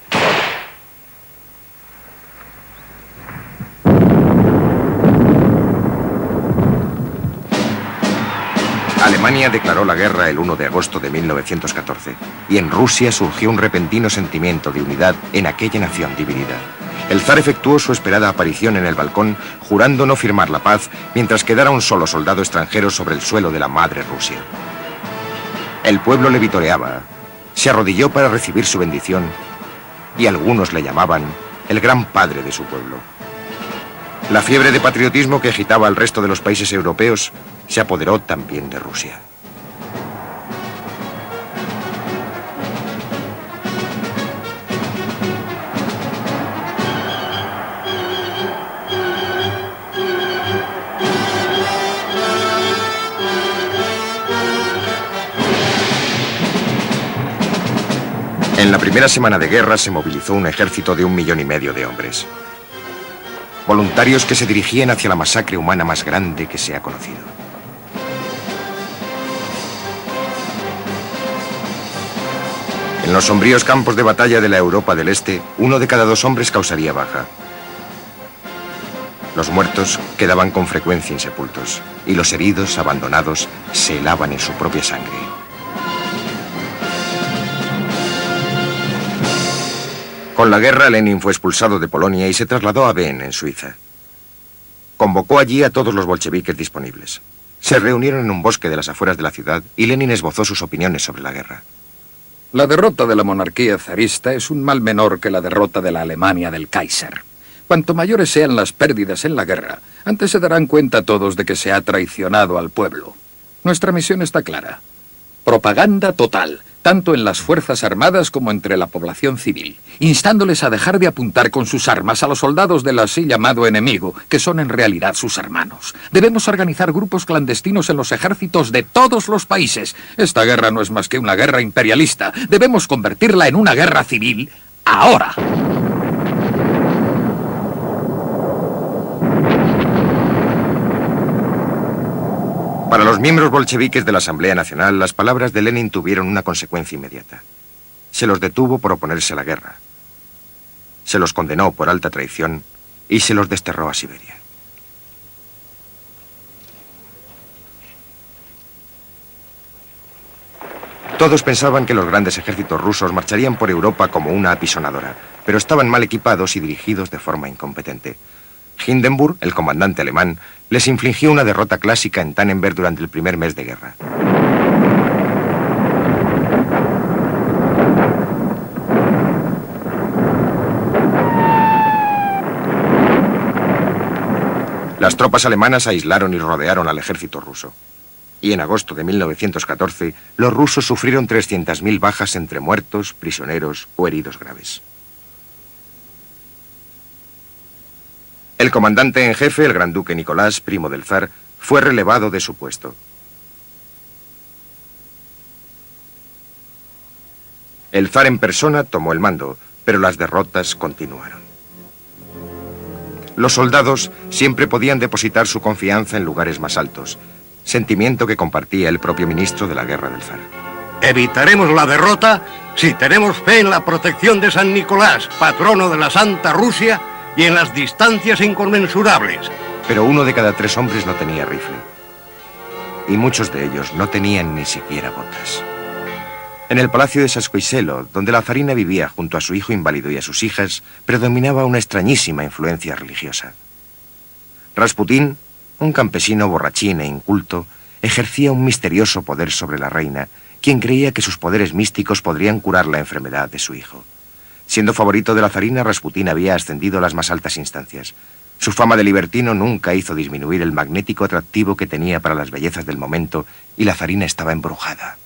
Alemania declaró la guerra el 1 de agosto de 1914 y en Rusia surgió un repentino sentimiento de unidad en aquella nación dividida. El zar efectuó su esperada aparición en el balcón, jurando no firmar la paz mientras quedara un solo soldado extranjero sobre el suelo de la madre Rusia. El pueblo le vitoreaba, se arrodilló para recibir su bendición y algunos le llamaban el gran padre de su pueblo. La fiebre de patriotismo que agitaba al resto de los países europeos se apoderó también de Rusia. En la primera semana de guerra se movilizó un ejército de 1,5 millones de hombres. Voluntarios que se dirigían hacia la masacre humana más grande que se ha conocido. En los sombríos campos de batalla de la Europa del Este, 1 de cada 2 hombres causaría baja. Los muertos quedaban con frecuencia insepultos y los heridos, abandonados, se helaban en su propia sangre. Con la guerra, Lenin fue expulsado de Polonia y se trasladó a Wien, en Suiza. Convocó allí a todos los bolcheviques disponibles. Se reunieron en un bosque de las afueras de la ciudad y Lenin esbozó sus opiniones sobre la guerra. La derrota de la monarquía zarista es un mal menor que la derrota de la Alemania del Kaiser. Cuanto mayores sean las pérdidas en la guerra, antes se darán cuenta todos de que se ha traicionado al pueblo. Nuestra misión está clara. Propaganda total, tanto en las Fuerzas Armadas como entre la población civil, instándoles a dejar de apuntar con sus armas a los soldados del así llamado enemigo, que son en realidad sus hermanos. Debemos organizar grupos clandestinos en los ejércitos de todos los países. Esta guerra no es más que una guerra imperialista. Debemos convertirla en una guerra civil ahora. Para los miembros bolcheviques de la Asamblea Nacional, las palabras de Lenin tuvieron una consecuencia inmediata. Se los detuvo por oponerse a la guerra. Se los condenó por alta traición y se los desterró a Siberia. Todos pensaban que los grandes ejércitos rusos marcharían por Europa como una apisonadora, pero estaban mal equipados y dirigidos de forma incompetente. Hindenburg, el comandante alemán, les infligió una derrota clásica en Tannenberg durante el primer mes de guerra. Las tropas alemanas aislaron y rodearon al ejército ruso. Y en agosto de 1914, los rusos sufrieron 300.000 bajas entre muertos, prisioneros o heridos graves. El comandante en jefe, el gran duque Nicolás, primo del zar, fue relevado de su puesto. El zar en persona tomó el mando, pero las derrotas continuaron. Los soldados siempre podían depositar su confianza en lugares más altos, sentimiento que compartía el propio ministro de la guerra del zar. Evitaremos la derrota si tenemos fe en la protección de San Nicolás, patrono de la Santa Rusia, y en las distancias inconmensurables. Pero 1 de cada 3 hombres no tenía rifle. Y muchos de ellos no tenían ni siquiera botas. En el palacio de Sascoiselo, donde la zarina vivía junto a su hijo inválido y a sus hijas, predominaba una extrañísima influencia religiosa. Rasputín, un campesino borrachín e inculto, ejercía un misterioso poder sobre la reina, quien creía que sus poderes místicos podrían curar la enfermedad de su hijo. Siendo favorito de la zarina, Rasputín había ascendido a las más altas instancias. Su fama de libertino nunca hizo disminuir el magnético atractivo que tenía para las bellezas del momento, y la zarina estaba embrujada.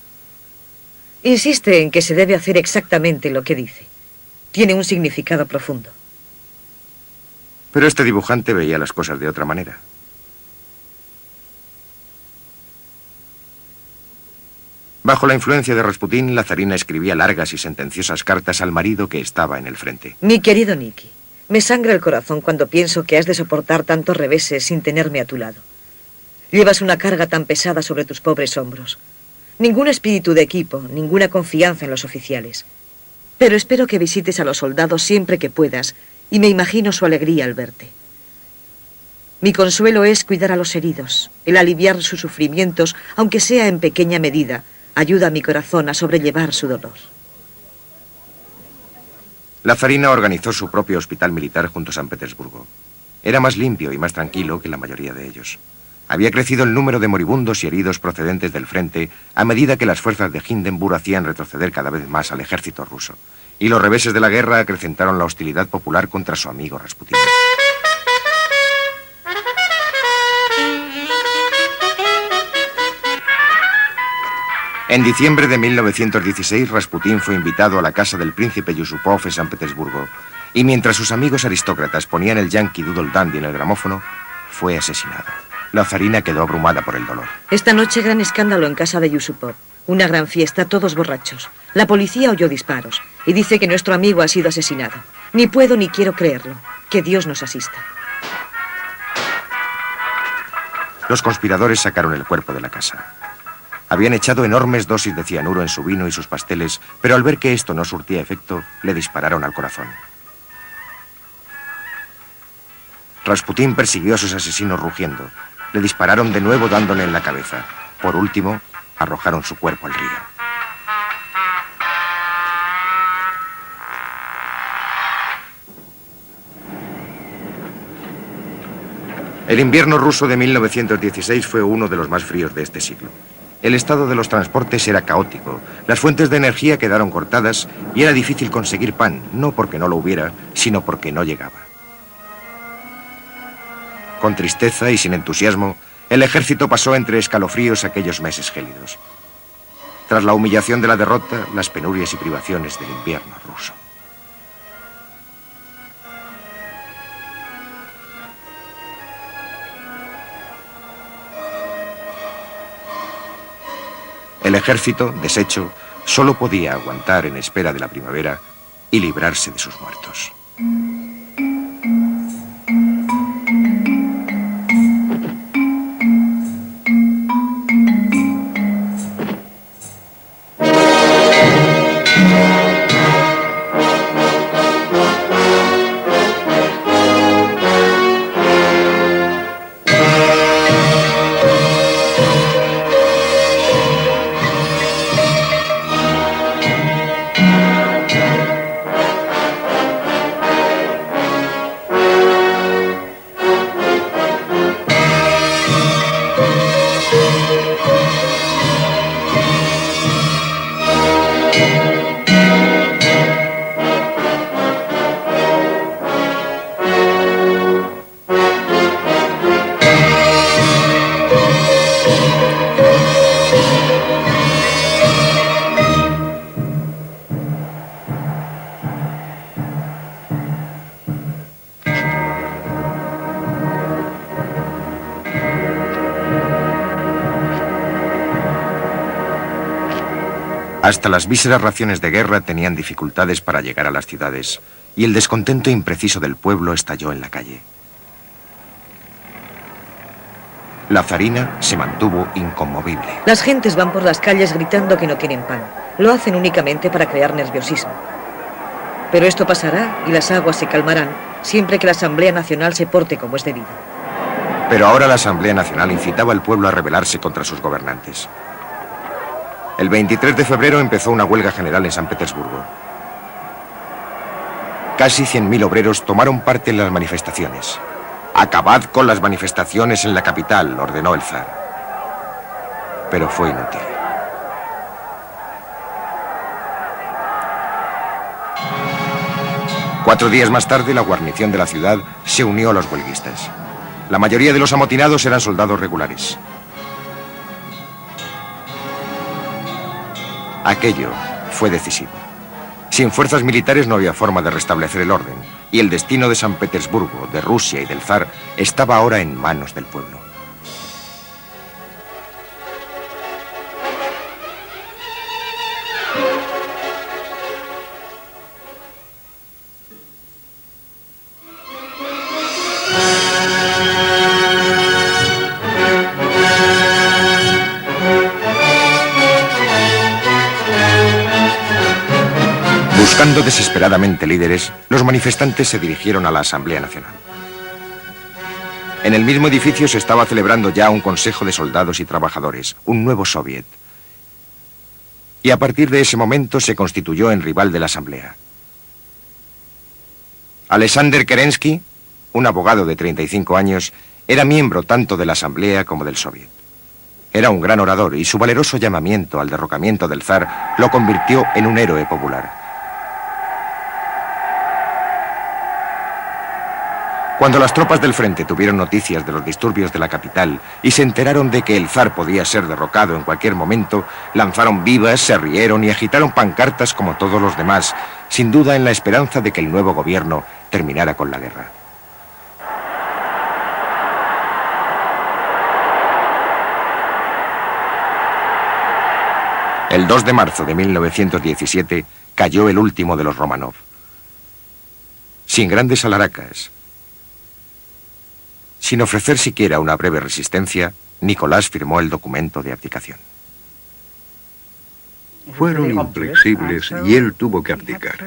Insiste en que se debe hacer exactamente lo que dice. Tiene un significado profundo. Pero este dibujante veía las cosas de otra manera. Bajo la influencia de Rasputín, la zarina escribía largas y sentenciosas cartas al marido que estaba en el frente. Mi querido Nicky, me sangra el corazón cuando pienso que has de soportar tantos reveses sin tenerme a tu lado. Llevas una carga tan pesada sobre tus pobres hombros. Ningún espíritu de equipo, ninguna confianza en los oficiales. Pero espero que visites a los soldados siempre que puedas, y me imagino su alegría al verte. Mi consuelo es cuidar a los heridos, el aliviar sus sufrimientos, aunque sea en pequeña medida, ayuda a mi corazón a sobrellevar su dolor. La zarina organizó su propio hospital militar junto a San Petersburgo. Era más limpio y más tranquilo que la mayoría de ellos. Había crecido el número de moribundos y heridos procedentes del frente a medida que las fuerzas de Hindenburg hacían retroceder cada vez más al ejército ruso. Y los reveses de la guerra acrecentaron la hostilidad popular contra su amigo Rasputín. En diciembre de 1916, Rasputín fue invitado a la casa del príncipe Yusupov en San Petersburgo, y mientras sus amigos aristócratas ponían el Yankee Doodle Dandy en el gramófono, fue asesinado. La zarina quedó abrumada por el dolor. Esta noche gran escándalo en casa de Yusupov. Una gran fiesta, todos borrachos. La policía oyó disparos y dice que nuestro amigo ha sido asesinado. Ni puedo ni quiero creerlo. Que Dios nos asista. Los conspiradores sacaron el cuerpo de la casa. Habían echado enormes dosis de cianuro en su vino y sus pasteles, pero al ver que esto no surtía efecto, le dispararon al corazón. Rasputín persiguió a sus asesinos rugiendo. Le dispararon de nuevo dándole en la cabeza. Por último, arrojaron su cuerpo al río. El invierno ruso de 1916 fue uno de los más fríos de este siglo. El estado de los transportes era caótico, las fuentes de energía quedaron cortadas y era difícil conseguir pan, no porque no lo hubiera, sino porque no llegaba. Con tristeza y sin entusiasmo, el ejército pasó entre escalofríos aquellos meses gélidos. Tras la humillación de la derrota, las penurias y privaciones del invierno ruso. El ejército, deshecho, solo podía aguantar en espera de la primavera y librarse de sus muertos. Hasta las míseras raciones de guerra tenían dificultades para llegar a las ciudades, y el descontento impreciso del pueblo estalló en la calle. La zarina se mantuvo inconmovible. Las gentes van por las calles gritando que no tienen pan. Lo hacen únicamente para crear nerviosismo. Pero esto pasará y las aguas se calmarán siempre que la Asamblea Nacional se porte como es debido. Pero ahora la Asamblea Nacional incitaba al pueblo a rebelarse contra sus gobernantes. El 23 de febrero empezó una huelga general en San Petersburgo. Casi 100.000 obreros tomaron parte en las manifestaciones. «Acabad con las manifestaciones en la capital», ordenó el zar. Pero fue inútil. Cuatro días más tarde, la guarnición de la ciudad se unió a los huelguistas. La mayoría de los amotinados eran soldados regulares. Aquello fue decisivo. Sin fuerzas militares no había forma de restablecer el orden, y el destino de San Petersburgo, de Rusia y del zar estaba ahora en manos del pueblo. Buscando desesperadamente líderes, los manifestantes se dirigieron a la Asamblea Nacional. En el mismo edificio se estaba celebrando ya un consejo de soldados y trabajadores, un nuevo soviet. Y a partir de ese momento se constituyó en rival de la Asamblea. Alexander Kerensky, un abogado de 35 años, era miembro tanto de la Asamblea como del soviet. Era un gran orador y su valeroso llamamiento al derrocamiento del zar lo convirtió en un héroe popular. Cuando las tropas del frente tuvieron noticias de los disturbios de la capital y se enteraron de que el zar podía ser derrocado en cualquier momento, lanzaron vivas, se rieron y agitaron pancartas como todos los demás, sin duda en la esperanza de que el nuevo gobierno terminara con la guerra. El 2 de marzo de 1917 cayó el último de los Romanov. Sin grandes alaracas, sin ofrecer siquiera una breve resistencia, Nicolás firmó el documento de abdicación. Fueron inflexibles y él tuvo que abdicar.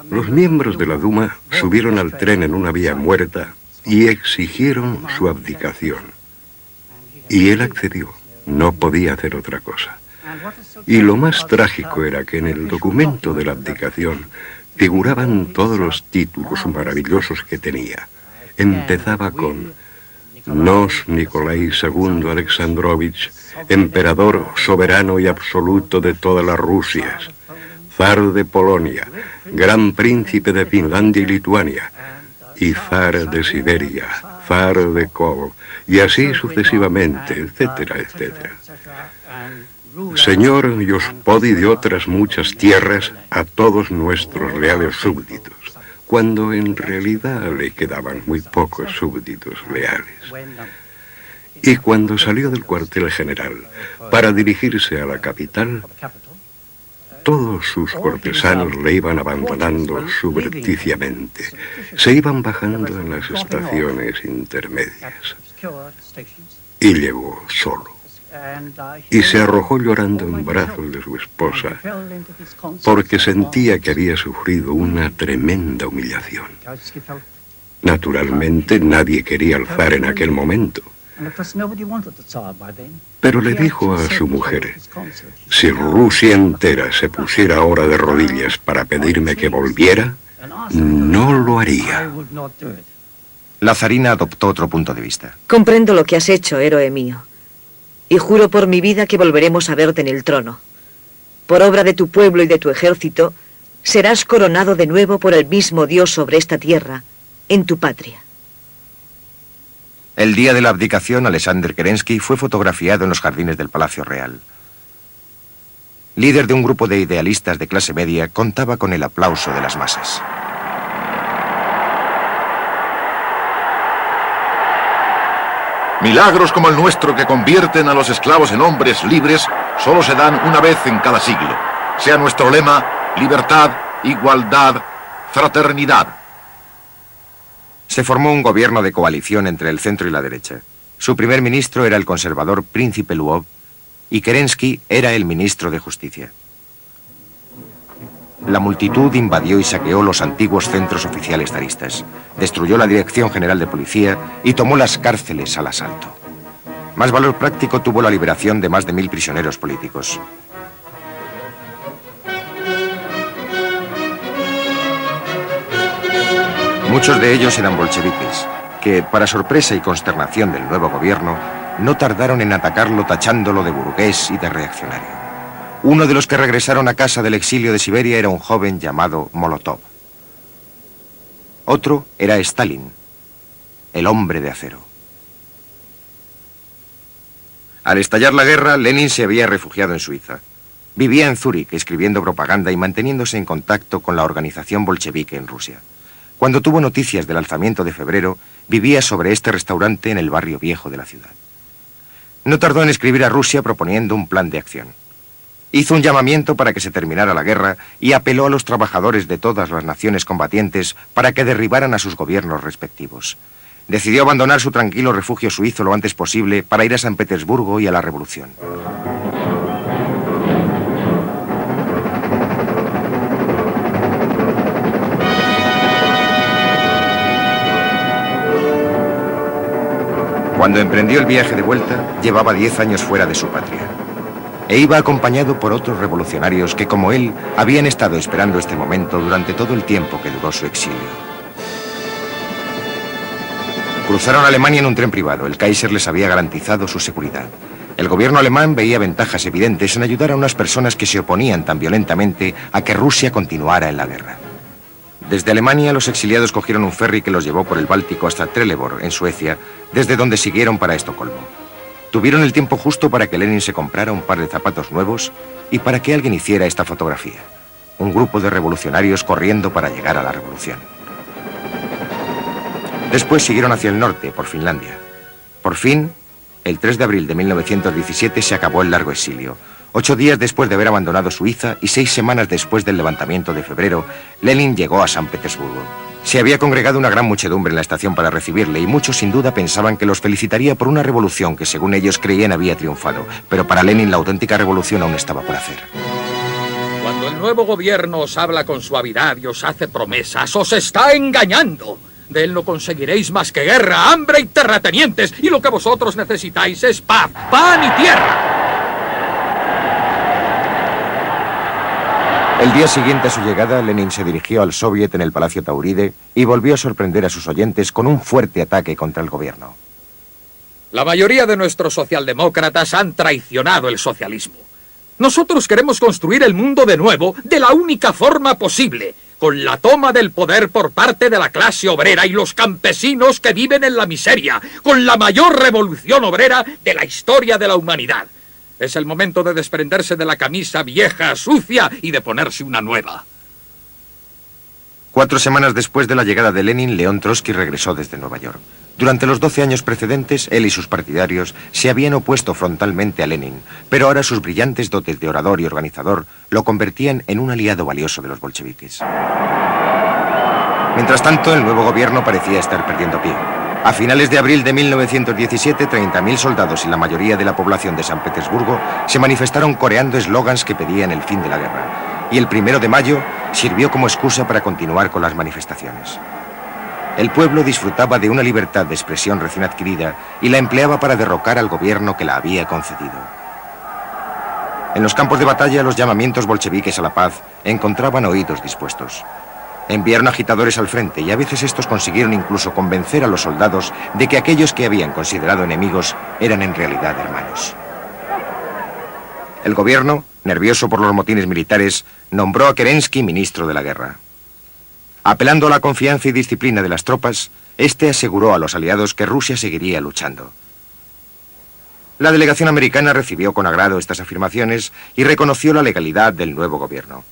Los miembros de la Duma subieron al tren en una vía muerta y exigieron su abdicación. Y él accedió. No podía hacer otra cosa. Y lo más trágico era que en el documento de la abdicación figuraban todos los títulos maravillosos que tenía. Empezaba con Nos Nicolai II Alexandrovich, emperador soberano y absoluto de todas las Rusias, zar de Polonia, gran príncipe de Finlandia y Lituania, y zar de Siberia, zar de Kol, y así sucesivamente, etcétera, etcétera. Señor y ospodi de otras muchas tierras a todos nuestros leales súbditos, cuando en realidad le quedaban muy pocos súbditos leales. Y cuando salió del cuartel general para dirigirse a la capital, todos sus cortesanos le iban abandonando subrepticiamente, se iban bajando en las estaciones intermedias. Y llegó solo. Y se arrojó llorando en brazos de su esposa, porque sentía que había sufrido una tremenda humillación. Naturalmente, nadie quería al zar en aquel momento. Pero le dijo a su mujer, si Rusia entera se pusiera ahora de rodillas para pedirme que volviera, no lo haría. La zarina adoptó otro punto de vista. Comprendo lo que has hecho, héroe mío. Y juro por mi vida que volveremos a verte en el trono. Por obra de tu pueblo y de tu ejército, serás coronado de nuevo por el mismo Dios sobre esta tierra, en tu patria. El día de la abdicación, Alexander Kerensky fue fotografiado en los jardines del Palacio Real. Líder de un grupo de idealistas de clase media, contaba con el aplauso de las masas. Milagros como el nuestro que convierten a los esclavos en hombres libres solo se dan una vez en cada siglo. Sea nuestro lema libertad, igualdad, fraternidad. Se formó un gobierno de coalición entre el centro y la derecha. Su primer ministro era el conservador Príncipe Lvov y Kerensky era el ministro de Justicia. La multitud invadió y saqueó los antiguos centros oficiales zaristas, destruyó la Dirección General de Policía y tomó las cárceles al asalto. Más valor práctico tuvo la liberación de más de 1000 prisioneros políticos. Muchos de ellos eran bolcheviques, que, para sorpresa y consternación del nuevo gobierno, no tardaron en atacarlo tachándolo de burgués y de reaccionario. Uno de los que regresaron a casa del exilio de Siberia era un joven llamado Molotov. Otro era Stalin, el hombre de acero. Al estallar la guerra, Lenin se había refugiado en Suiza. Vivía en Zúrich, escribiendo propaganda y manteniéndose en contacto con la organización bolchevique en Rusia. Cuando tuvo noticias del alzamiento de febrero, vivía sobre este restaurante en el barrio viejo de la ciudad. No tardó en escribir a Rusia proponiendo un plan de acción. Hizo un llamamiento para que se terminara la guerra y apeló a los trabajadores de todas las naciones combatientes para que derribaran a sus gobiernos respectivos. Decidió abandonar su tranquilo refugio suizo lo antes posible para ir a San Petersburgo y a la revolución. Cuando emprendió el viaje de vuelta, llevaba 10 años fuera de su patria. E iba acompañado por otros revolucionarios que, como él, habían estado esperando este momento durante todo el tiempo que duró su exilio. Cruzaron Alemania en un tren privado. El Kaiser les había garantizado su seguridad. El gobierno alemán veía ventajas evidentes en ayudar a unas personas que se oponían tan violentamente a que Rusia continuara en la guerra. Desde Alemania, los exiliados cogieron un ferry que los llevó por el Báltico hasta Trelleborg, en Suecia, desde donde siguieron para Estocolmo. Tuvieron el tiempo justo para que Lenin se comprara un par de zapatos nuevos y para que alguien hiciera esta fotografía. Un grupo de revolucionarios corriendo para llegar a la revolución. Después siguieron hacia el norte, por Finlandia. Por fin, el 3 de abril de 1917 se acabó el largo exilio. 8 días después de haber abandonado Suiza y 6 semanas después del levantamiento de febrero, Lenin llegó a San Petersburgo. Se había congregado una gran muchedumbre en la estación para recibirle y muchos sin duda pensaban que los felicitaría por una revolución que según ellos creían había triunfado. Pero para Lenin la auténtica revolución aún estaba por hacer. Cuando el nuevo gobierno os habla con suavidad y os hace promesas, os está engañando. De él no conseguiréis más que guerra, hambre y terratenientes. Y lo que vosotros necesitáis es paz, pan y tierra. El día siguiente a su llegada, Lenin se dirigió al Soviet en el Palacio Tauride y volvió a sorprender a sus oyentes con un fuerte ataque contra el gobierno. La mayoría de nuestros socialdemócratas han traicionado el socialismo. Nosotros queremos construir el mundo de nuevo de la única forma posible, con la toma del poder por parte de la clase obrera y los campesinos que viven en la miseria, con la mayor revolución obrera de la historia de la humanidad. Es el momento de desprenderse de la camisa vieja, sucia, y de ponerse una nueva. 4 semanas después de la llegada de Lenin, León Trotsky regresó desde Nueva York. Durante los 12 años precedentes, él y sus partidarios se habían opuesto frontalmente a Lenin, pero ahora sus brillantes dotes de orador y organizador lo convertían en un aliado valioso de los bolcheviques. Mientras tanto, el nuevo gobierno parecía estar perdiendo pie. A finales de abril de 1917, 30.000 soldados y la mayoría de la población de San Petersburgo se manifestaron coreando eslogans que pedían el fin de la guerra. Y el 1 de mayo sirvió como excusa para continuar con las manifestaciones. El pueblo disfrutaba de una libertad de expresión recién adquirida y la empleaba para derrocar al gobierno que la había concedido. En los campos de batalla, los llamamientos bolcheviques a la paz encontraban oídos dispuestos. Enviaron agitadores al frente y a veces estos consiguieron incluso convencer a los soldados de que aquellos que habían considerado enemigos eran en realidad hermanos. El gobierno, nervioso por los motines militares, nombró a Kerensky ministro de la guerra. Apelando a la confianza y disciplina de las tropas, este aseguró a los aliados que Rusia seguiría luchando. La delegación americana recibió con agrado estas afirmaciones y reconoció la legalidad del nuevo gobierno.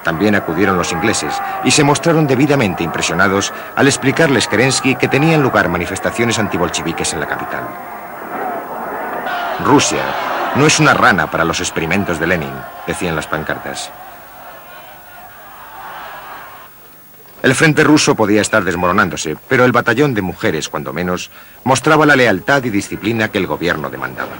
También acudieron los ingleses y se mostraron debidamente impresionados al explicarles Kerensky que tenían lugar manifestaciones antibolcheviques en la capital. Rusia, No es una rana para los experimentos de Lenin, decían las pancartas. El frente ruso podía estar desmoronándose, pero el batallón de mujeres, cuando menos, mostraba la lealtad y disciplina que el gobierno demandaba.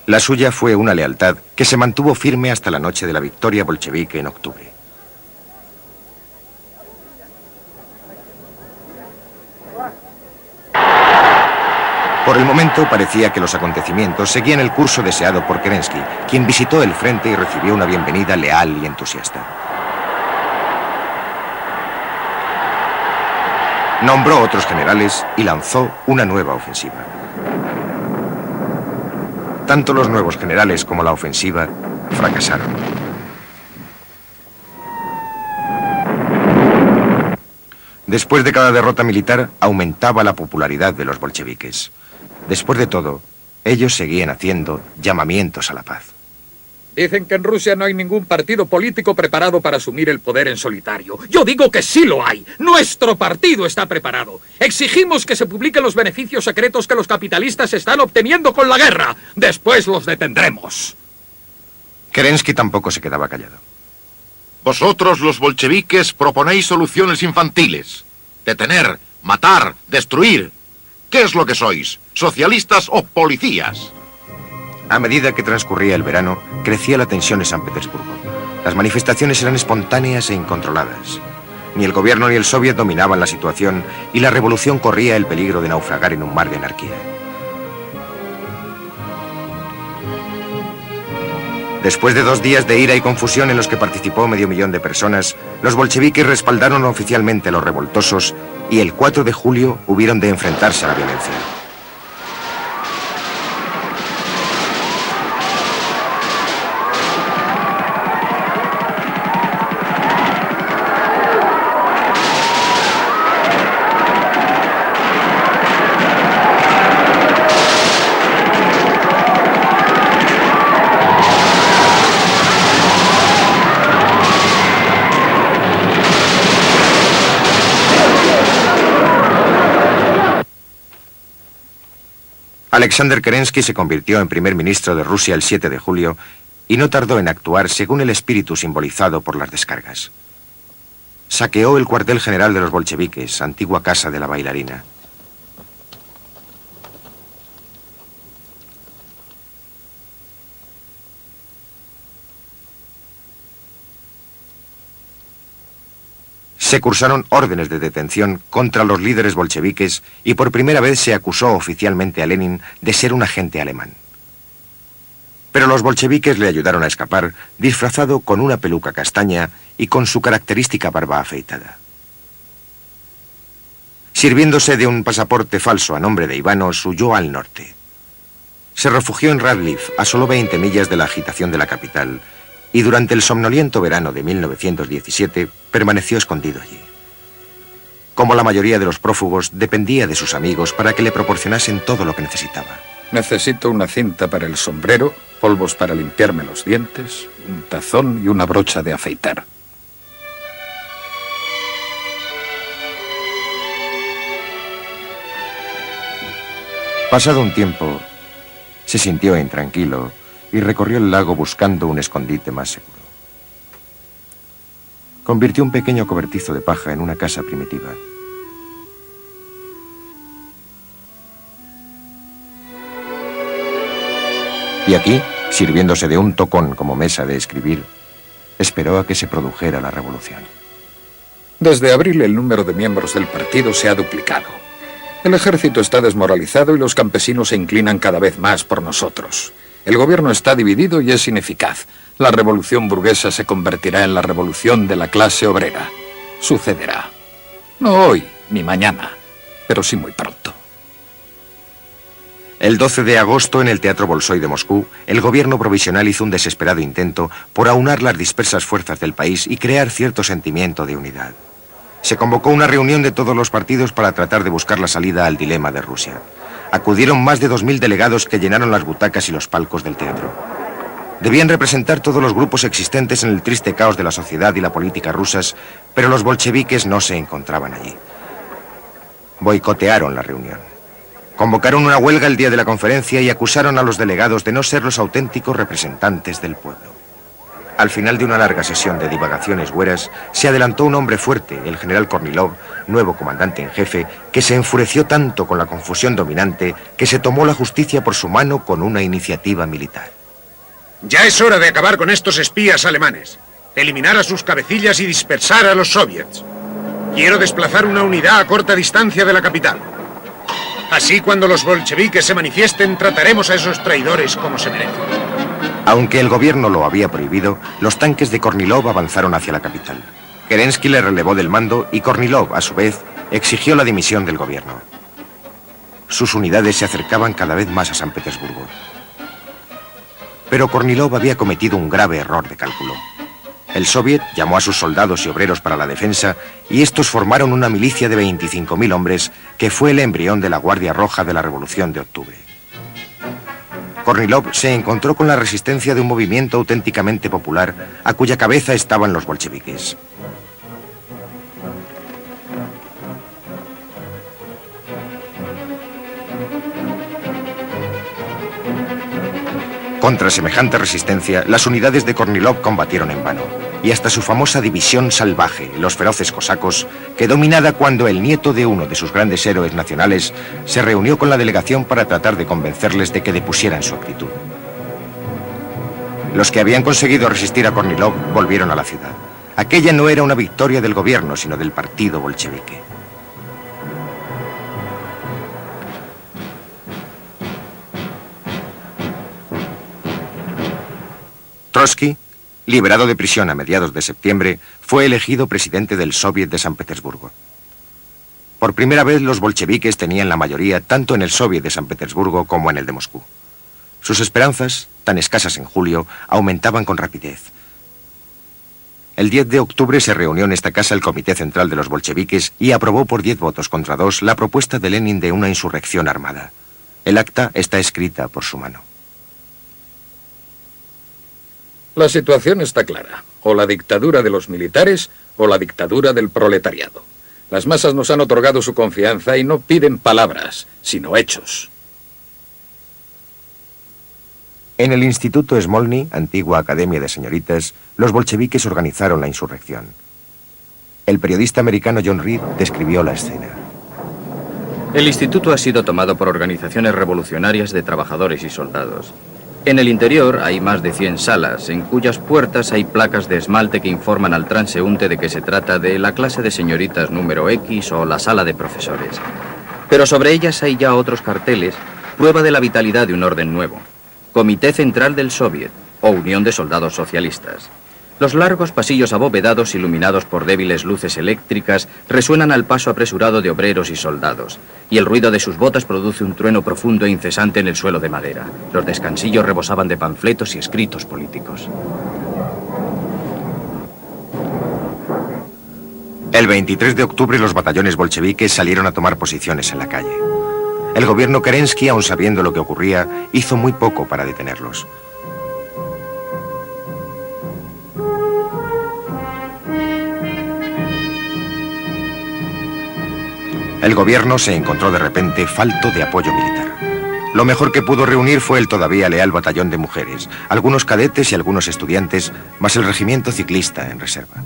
La suya fue una lealtad que se mantuvo firme hasta la noche de la victoria bolchevique en octubre. Por el momento parecía que los acontecimientos seguían el curso deseado por Kerensky, quien visitó el frente y recibió una bienvenida leal y entusiasta. Nombró otros generales y lanzó una nueva ofensiva. Tanto los nuevos generales como la ofensiva fracasaron. Después de cada derrota militar, aumentaba la popularidad de los bolcheviques. Después de todo, ellos seguían haciendo llamamientos a la paz. Dicen que en Rusia no hay ningún partido político preparado para asumir el poder en solitario. Yo digo que sí lo hay. Nuestro partido está preparado. Exigimos que se publiquen los beneficios secretos que los capitalistas están obteniendo con la guerra. Después los detendremos. Kerensky tampoco se quedaba callado. Vosotros, los bolcheviques, proponéis soluciones infantiles. Detener, matar, destruir. ¿Qué es lo que sois? ¿Socialistas o policías? A medida que transcurría el verano, crecía la tensión en San Petersburgo. Las manifestaciones eran espontáneas e incontroladas. Ni el gobierno ni el soviet dominaban la situación y la revolución corría el peligro de naufragar en un mar de anarquía. Después de 2 días de ira y confusión en los que participó 500.000 de personas, los bolcheviques respaldaron oficialmente a los revoltosos y el 4 de julio hubieron de enfrentarse a la violencia. Alexander Kerensky se convirtió en primer ministro de Rusia el 7 de julio y no tardó en actuar según el espíritu simbolizado por las descargas. Saqueó el cuartel general de los bolcheviques, antigua casa de la bailarina. Se cursaron órdenes de detención contra los líderes bolcheviques y por primera vez se acusó oficialmente a Lenin de ser un agente alemán. Pero los bolcheviques le ayudaron a escapar disfrazado con una peluca castaña y con su característica barba afeitada. Sirviéndose de un pasaporte falso a nombre de Ivanov, huyó al norte. Se refugió en Radliv, a solo 20 millas de la agitación de la capital, y durante el somnoliento verano de 1917 permaneció escondido allí. Como la mayoría de los prófugos, dependía de sus amigos para que le proporcionasen todo lo que necesitaba. Necesito una cinta para el sombrero, polvos para limpiarme los dientes, un tazón y una brocha de afeitar. Pasado un tiempo, se sintió intranquilo y recorrió el lago buscando un escondite más seguro. Convirtió un pequeño cobertizo de paja en una casa primitiva. Y aquí, sirviéndose de un tocón como mesa de escribir, esperó a que se produjera la revolución. Desde abril el número de miembros del partido se ha duplicado. El ejército está desmoralizado y los campesinos se inclinan cada vez más por nosotros. El gobierno está dividido y es ineficaz. La revolución burguesa se convertirá en la revolución de la clase obrera. Sucederá. No hoy ni mañana, pero sí muy pronto. El 12 de agosto, en el Teatro Bolshoi de Moscú, el gobierno provisional hizo un desesperado intento por aunar las dispersas fuerzas del país y crear cierto sentimiento de unidad. Se convocó una reunión de todos los partidos para tratar de buscar la salida al dilema de Rusia. Acudieron más de 2000 delegados que llenaron las butacas y los palcos del teatro. Debían representar todos los grupos existentes en el triste caos de la sociedad y la política rusas, pero los bolcheviques no se encontraban allí. Boicotearon la reunión. Convocaron una huelga el día de la conferencia y acusaron a los delegados de no ser los auténticos representantes del pueblo. Al final de una larga sesión de divagaciones hueras, se adelantó un hombre fuerte, el general Kornilov, nuevo comandante en jefe, que se enfureció tanto con la confusión dominante que se tomó la justicia por su mano con una iniciativa militar. Ya es hora de acabar con estos espías alemanes, eliminar a sus cabecillas y dispersar a los soviets. Quiero desplazar una unidad a corta distancia de la capital. Así, cuando los bolcheviques se manifiesten, trataremos a esos traidores como se merecen. Aunque el gobierno lo había prohibido, los tanques de Kornilov avanzaron hacia la capital. Kerensky le relevó del mando y Kornilov, a su vez, exigió la dimisión del gobierno. Sus unidades se acercaban cada vez más a San Petersburgo. Pero Kornilov había cometido un grave error de cálculo. El soviet llamó a sus soldados y obreros para la defensa y estos formaron una milicia de 25.000 hombres que fue el embrión de la Guardia Roja de la Revolución de Octubre. Kornilov se encontró con la resistencia de un movimiento auténticamente popular a cuya cabeza estaban los bolcheviques. Contra semejante resistencia, las unidades de Kornilov combatieron en vano, y hasta su famosa división salvaje, los feroces cosacos, quedó minada cuando el nieto de uno de sus grandes héroes nacionales se reunió con la delegación para tratar de convencerles de que depusieran su actitud. Los que habían conseguido resistir a Kornilov volvieron a la ciudad. Aquella no era una victoria del gobierno, sino del partido bolchevique. Trotsky, liberado de prisión a mediados de septiembre, fue elegido presidente del Soviet de San Petersburgo. Por primera vez los bolcheviques tenían la mayoría tanto en el Soviet de San Petersburgo como en el de Moscú. Sus esperanzas, tan escasas en julio, aumentaban con rapidez. El 10 de octubre se reunió en esta casa el Comité Central de los bolcheviques y aprobó por 10 votos contra 2 la propuesta de Lenin de una insurrección armada. El acta está escrita por su mano. La situación está clara. O la dictadura de los militares o la dictadura del proletariado. Las masas nos han otorgado su confianza y no piden palabras, sino hechos. En el Instituto Smolny, antigua academia de señoritas, los bolcheviques organizaron la insurrección. El periodista americano John Reed describió la escena. El instituto ha sido tomado por organizaciones revolucionarias de trabajadores y soldados. En el interior hay más de 100 salas, en cuyas puertas hay placas de esmalte que informan al transeúnte de que se trata de la clase de señoritas número X o la sala de profesores. Pero sobre ellas hay ya otros carteles, prueba de la vitalidad de un orden nuevo. Comité Central del Soviet o Unión de Soldados Socialistas. Los largos pasillos abovedados, iluminados por débiles luces eléctricas, resuenan al paso apresurado de obreros y soldados, y el ruido de sus botas produce un trueno profundo e incesante en el suelo de madera. Los descansillos rebosaban de panfletos y escritos políticos. El 23 de octubre los batallones bolcheviques salieron a tomar posiciones en la calle. El gobierno Kerensky, aun sabiendo lo que ocurría, hizo muy poco para detenerlos. El gobierno se encontró de repente falto de apoyo militar. Lo mejor que pudo reunir fue el todavía leal batallón de mujeres, algunos cadetes y algunos estudiantes, más el regimiento ciclista en reserva.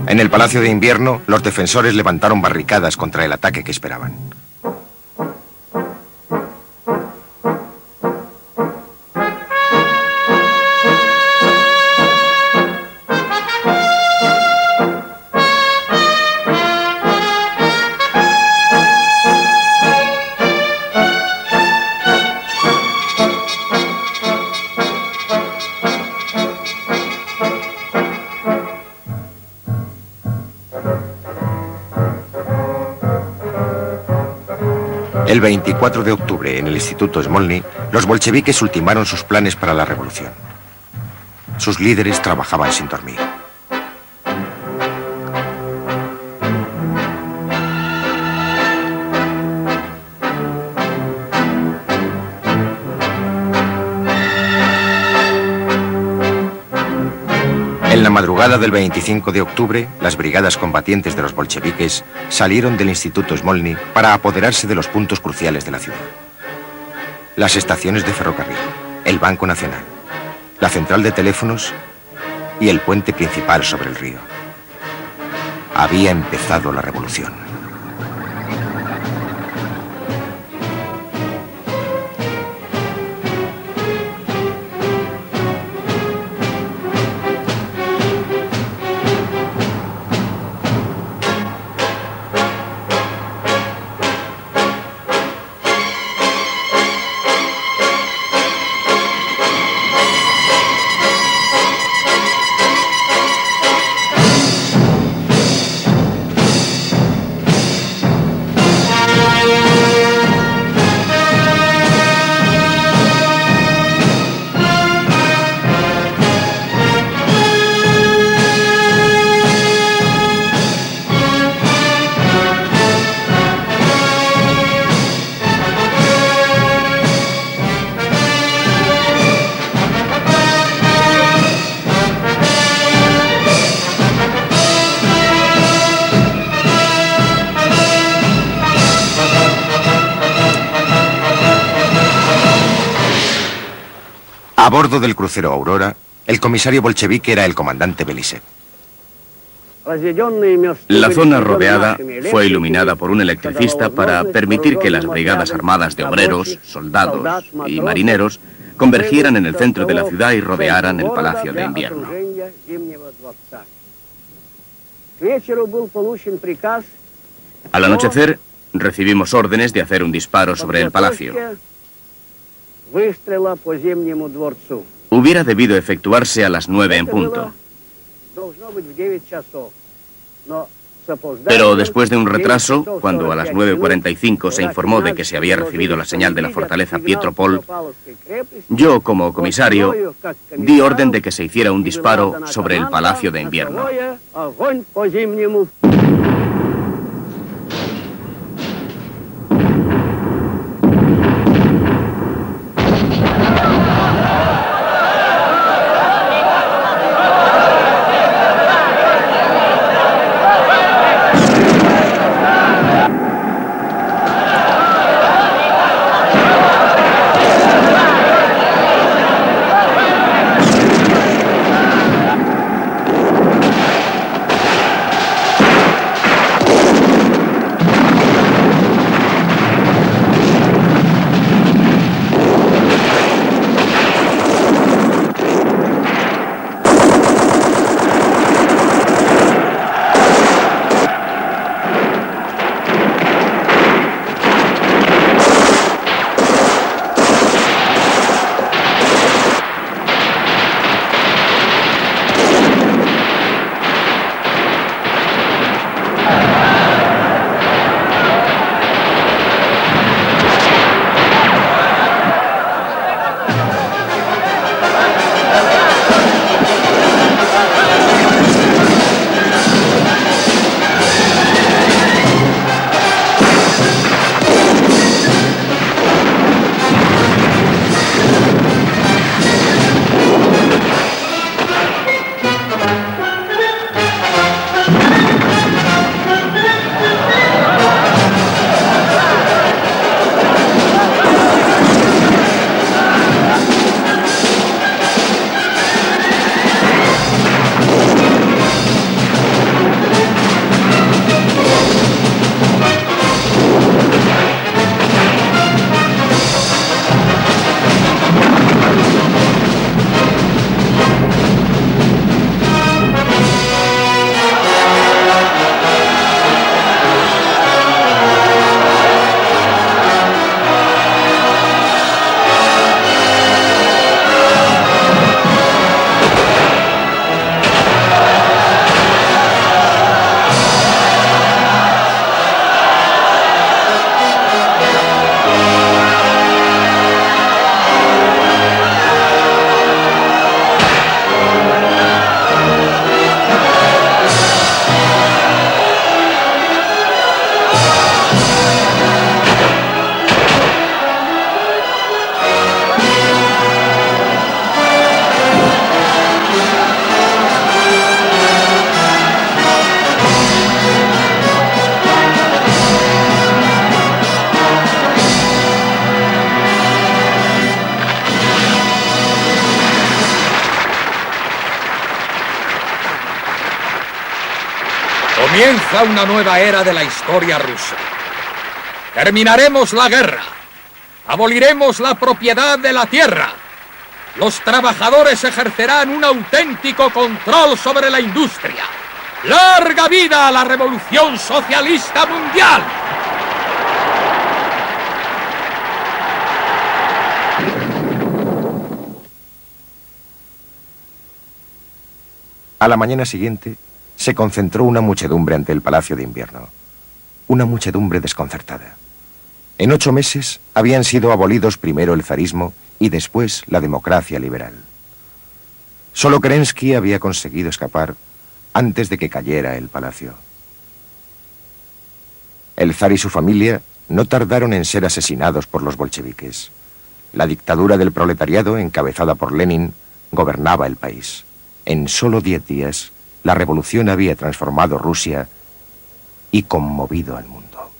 En el Palacio de Invierno, los defensores levantaron barricadas contra el ataque que esperaban. El 24 de octubre, en el Instituto Smolny, los bolcheviques ultimaron sus planes para la revolución. Sus líderes trabajaban sin dormir. En la madrugada del 25 de octubre, las brigadas combatientes de los bolcheviques salieron del Instituto Smolny para apoderarse de los puntos cruciales de la ciudad. Las estaciones de ferrocarril, el Banco Nacional, la central de teléfonos y el puente principal sobre el río. Había empezado la revolución. A bordo del crucero Aurora, el comisario bolchevique era el comandante Belisev. La zona rodeada fue iluminada por un electricista para permitir que las brigadas armadas de obreros, soldados y marineros convergieran en el centro de la ciudad y rodearan el Palacio de Invierno. Al anochecer, recibimos órdenes de hacer un disparo sobre el palacio. Hubiera debido efectuarse a las 9 en punto. Pero después de un retraso, cuando a las 9:45 se informó de que se había recibido la señal de la fortaleza Pietropol, yo, como comisario, di orden de que se hiciera un disparo sobre el Palacio de Invierno. Comienza una nueva era de la historia rusa. Terminaremos la guerra. Aboliremos la propiedad de la tierra. Los trabajadores ejercerán un auténtico control sobre la industria. ¡Larga vida a la revolución socialista mundial! A la mañana siguiente, se concentró una muchedumbre ante el Palacio de Invierno. Una muchedumbre desconcertada. En 8 meses habían sido abolidos primero el zarismo y después la democracia liberal. Solo Kerensky había conseguido escapar antes de que cayera el palacio. El zar y su familia no tardaron en ser asesinados por los bolcheviques. La dictadura del proletariado, encabezada por Lenin, gobernaba el país. En solo 10 días, la revolución había transformado Rusia y conmovido al mundo.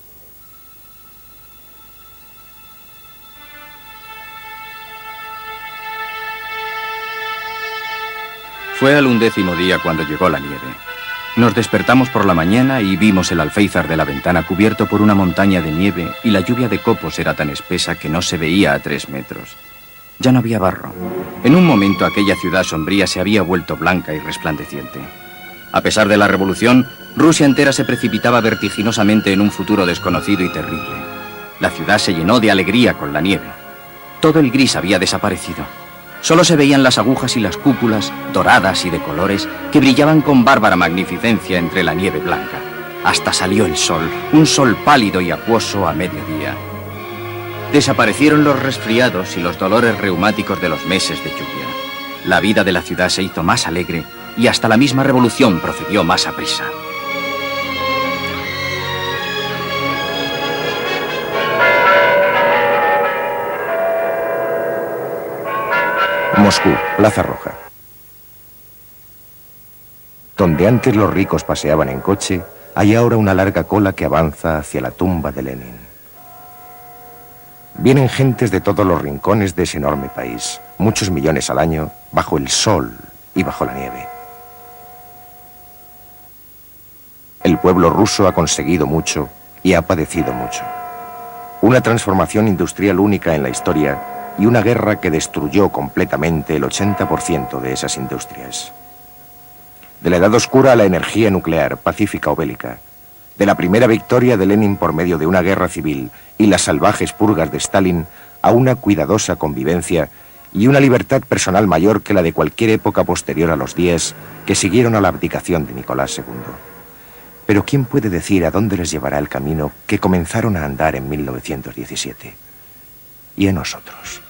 Fue al 11º día cuando llegó la nieve. Nos despertamos por la mañana y vimos el alféizar de la ventana cubierto por una montaña de nieve y la lluvia de copos era tan espesa que no se veía a 3 metros. Ya no había barro. En un momento aquella ciudad sombría se había vuelto blanca y resplandeciente. A pesar de la revolución, Rusia entera se precipitaba vertiginosamente en un futuro desconocido y terrible. La ciudad se llenó de alegría con la nieve. Todo el gris había desaparecido. Solo se veían las agujas y las cúpulas, doradas y de colores, que brillaban con bárbara magnificencia entre la nieve blanca. Hasta salió el sol, un sol pálido y acuoso a mediodía. Desaparecieron los resfriados y los dolores reumáticos de los meses de lluvia. La vida de la ciudad se hizo más alegre y hasta la misma revolución procedió más aprisa. Moscú, Plaza Roja. Donde antes los ricos paseaban en coche, hay ahora una larga cola que avanza hacia la tumba de Lenin. Vienen gentes de todos los rincones de ese enorme país, muchos millones al año, bajo el sol y bajo la nieve. El pueblo ruso ha conseguido mucho y ha padecido mucho. Una transformación industrial única en la historia y una guerra que destruyó completamente el 80% de esas industrias. De la Edad Oscura a la energía nuclear, pacífica o bélica, de la primera victoria de Lenin por medio de una guerra civil y las salvajes purgas de Stalin a una cuidadosa convivencia y una libertad personal mayor que la de cualquier época posterior a los días que siguieron a la abdicación de Nicolás II. Pero ¿quién puede decir a dónde les llevará el camino que comenzaron a andar en 1917? ¿Y a nosotros?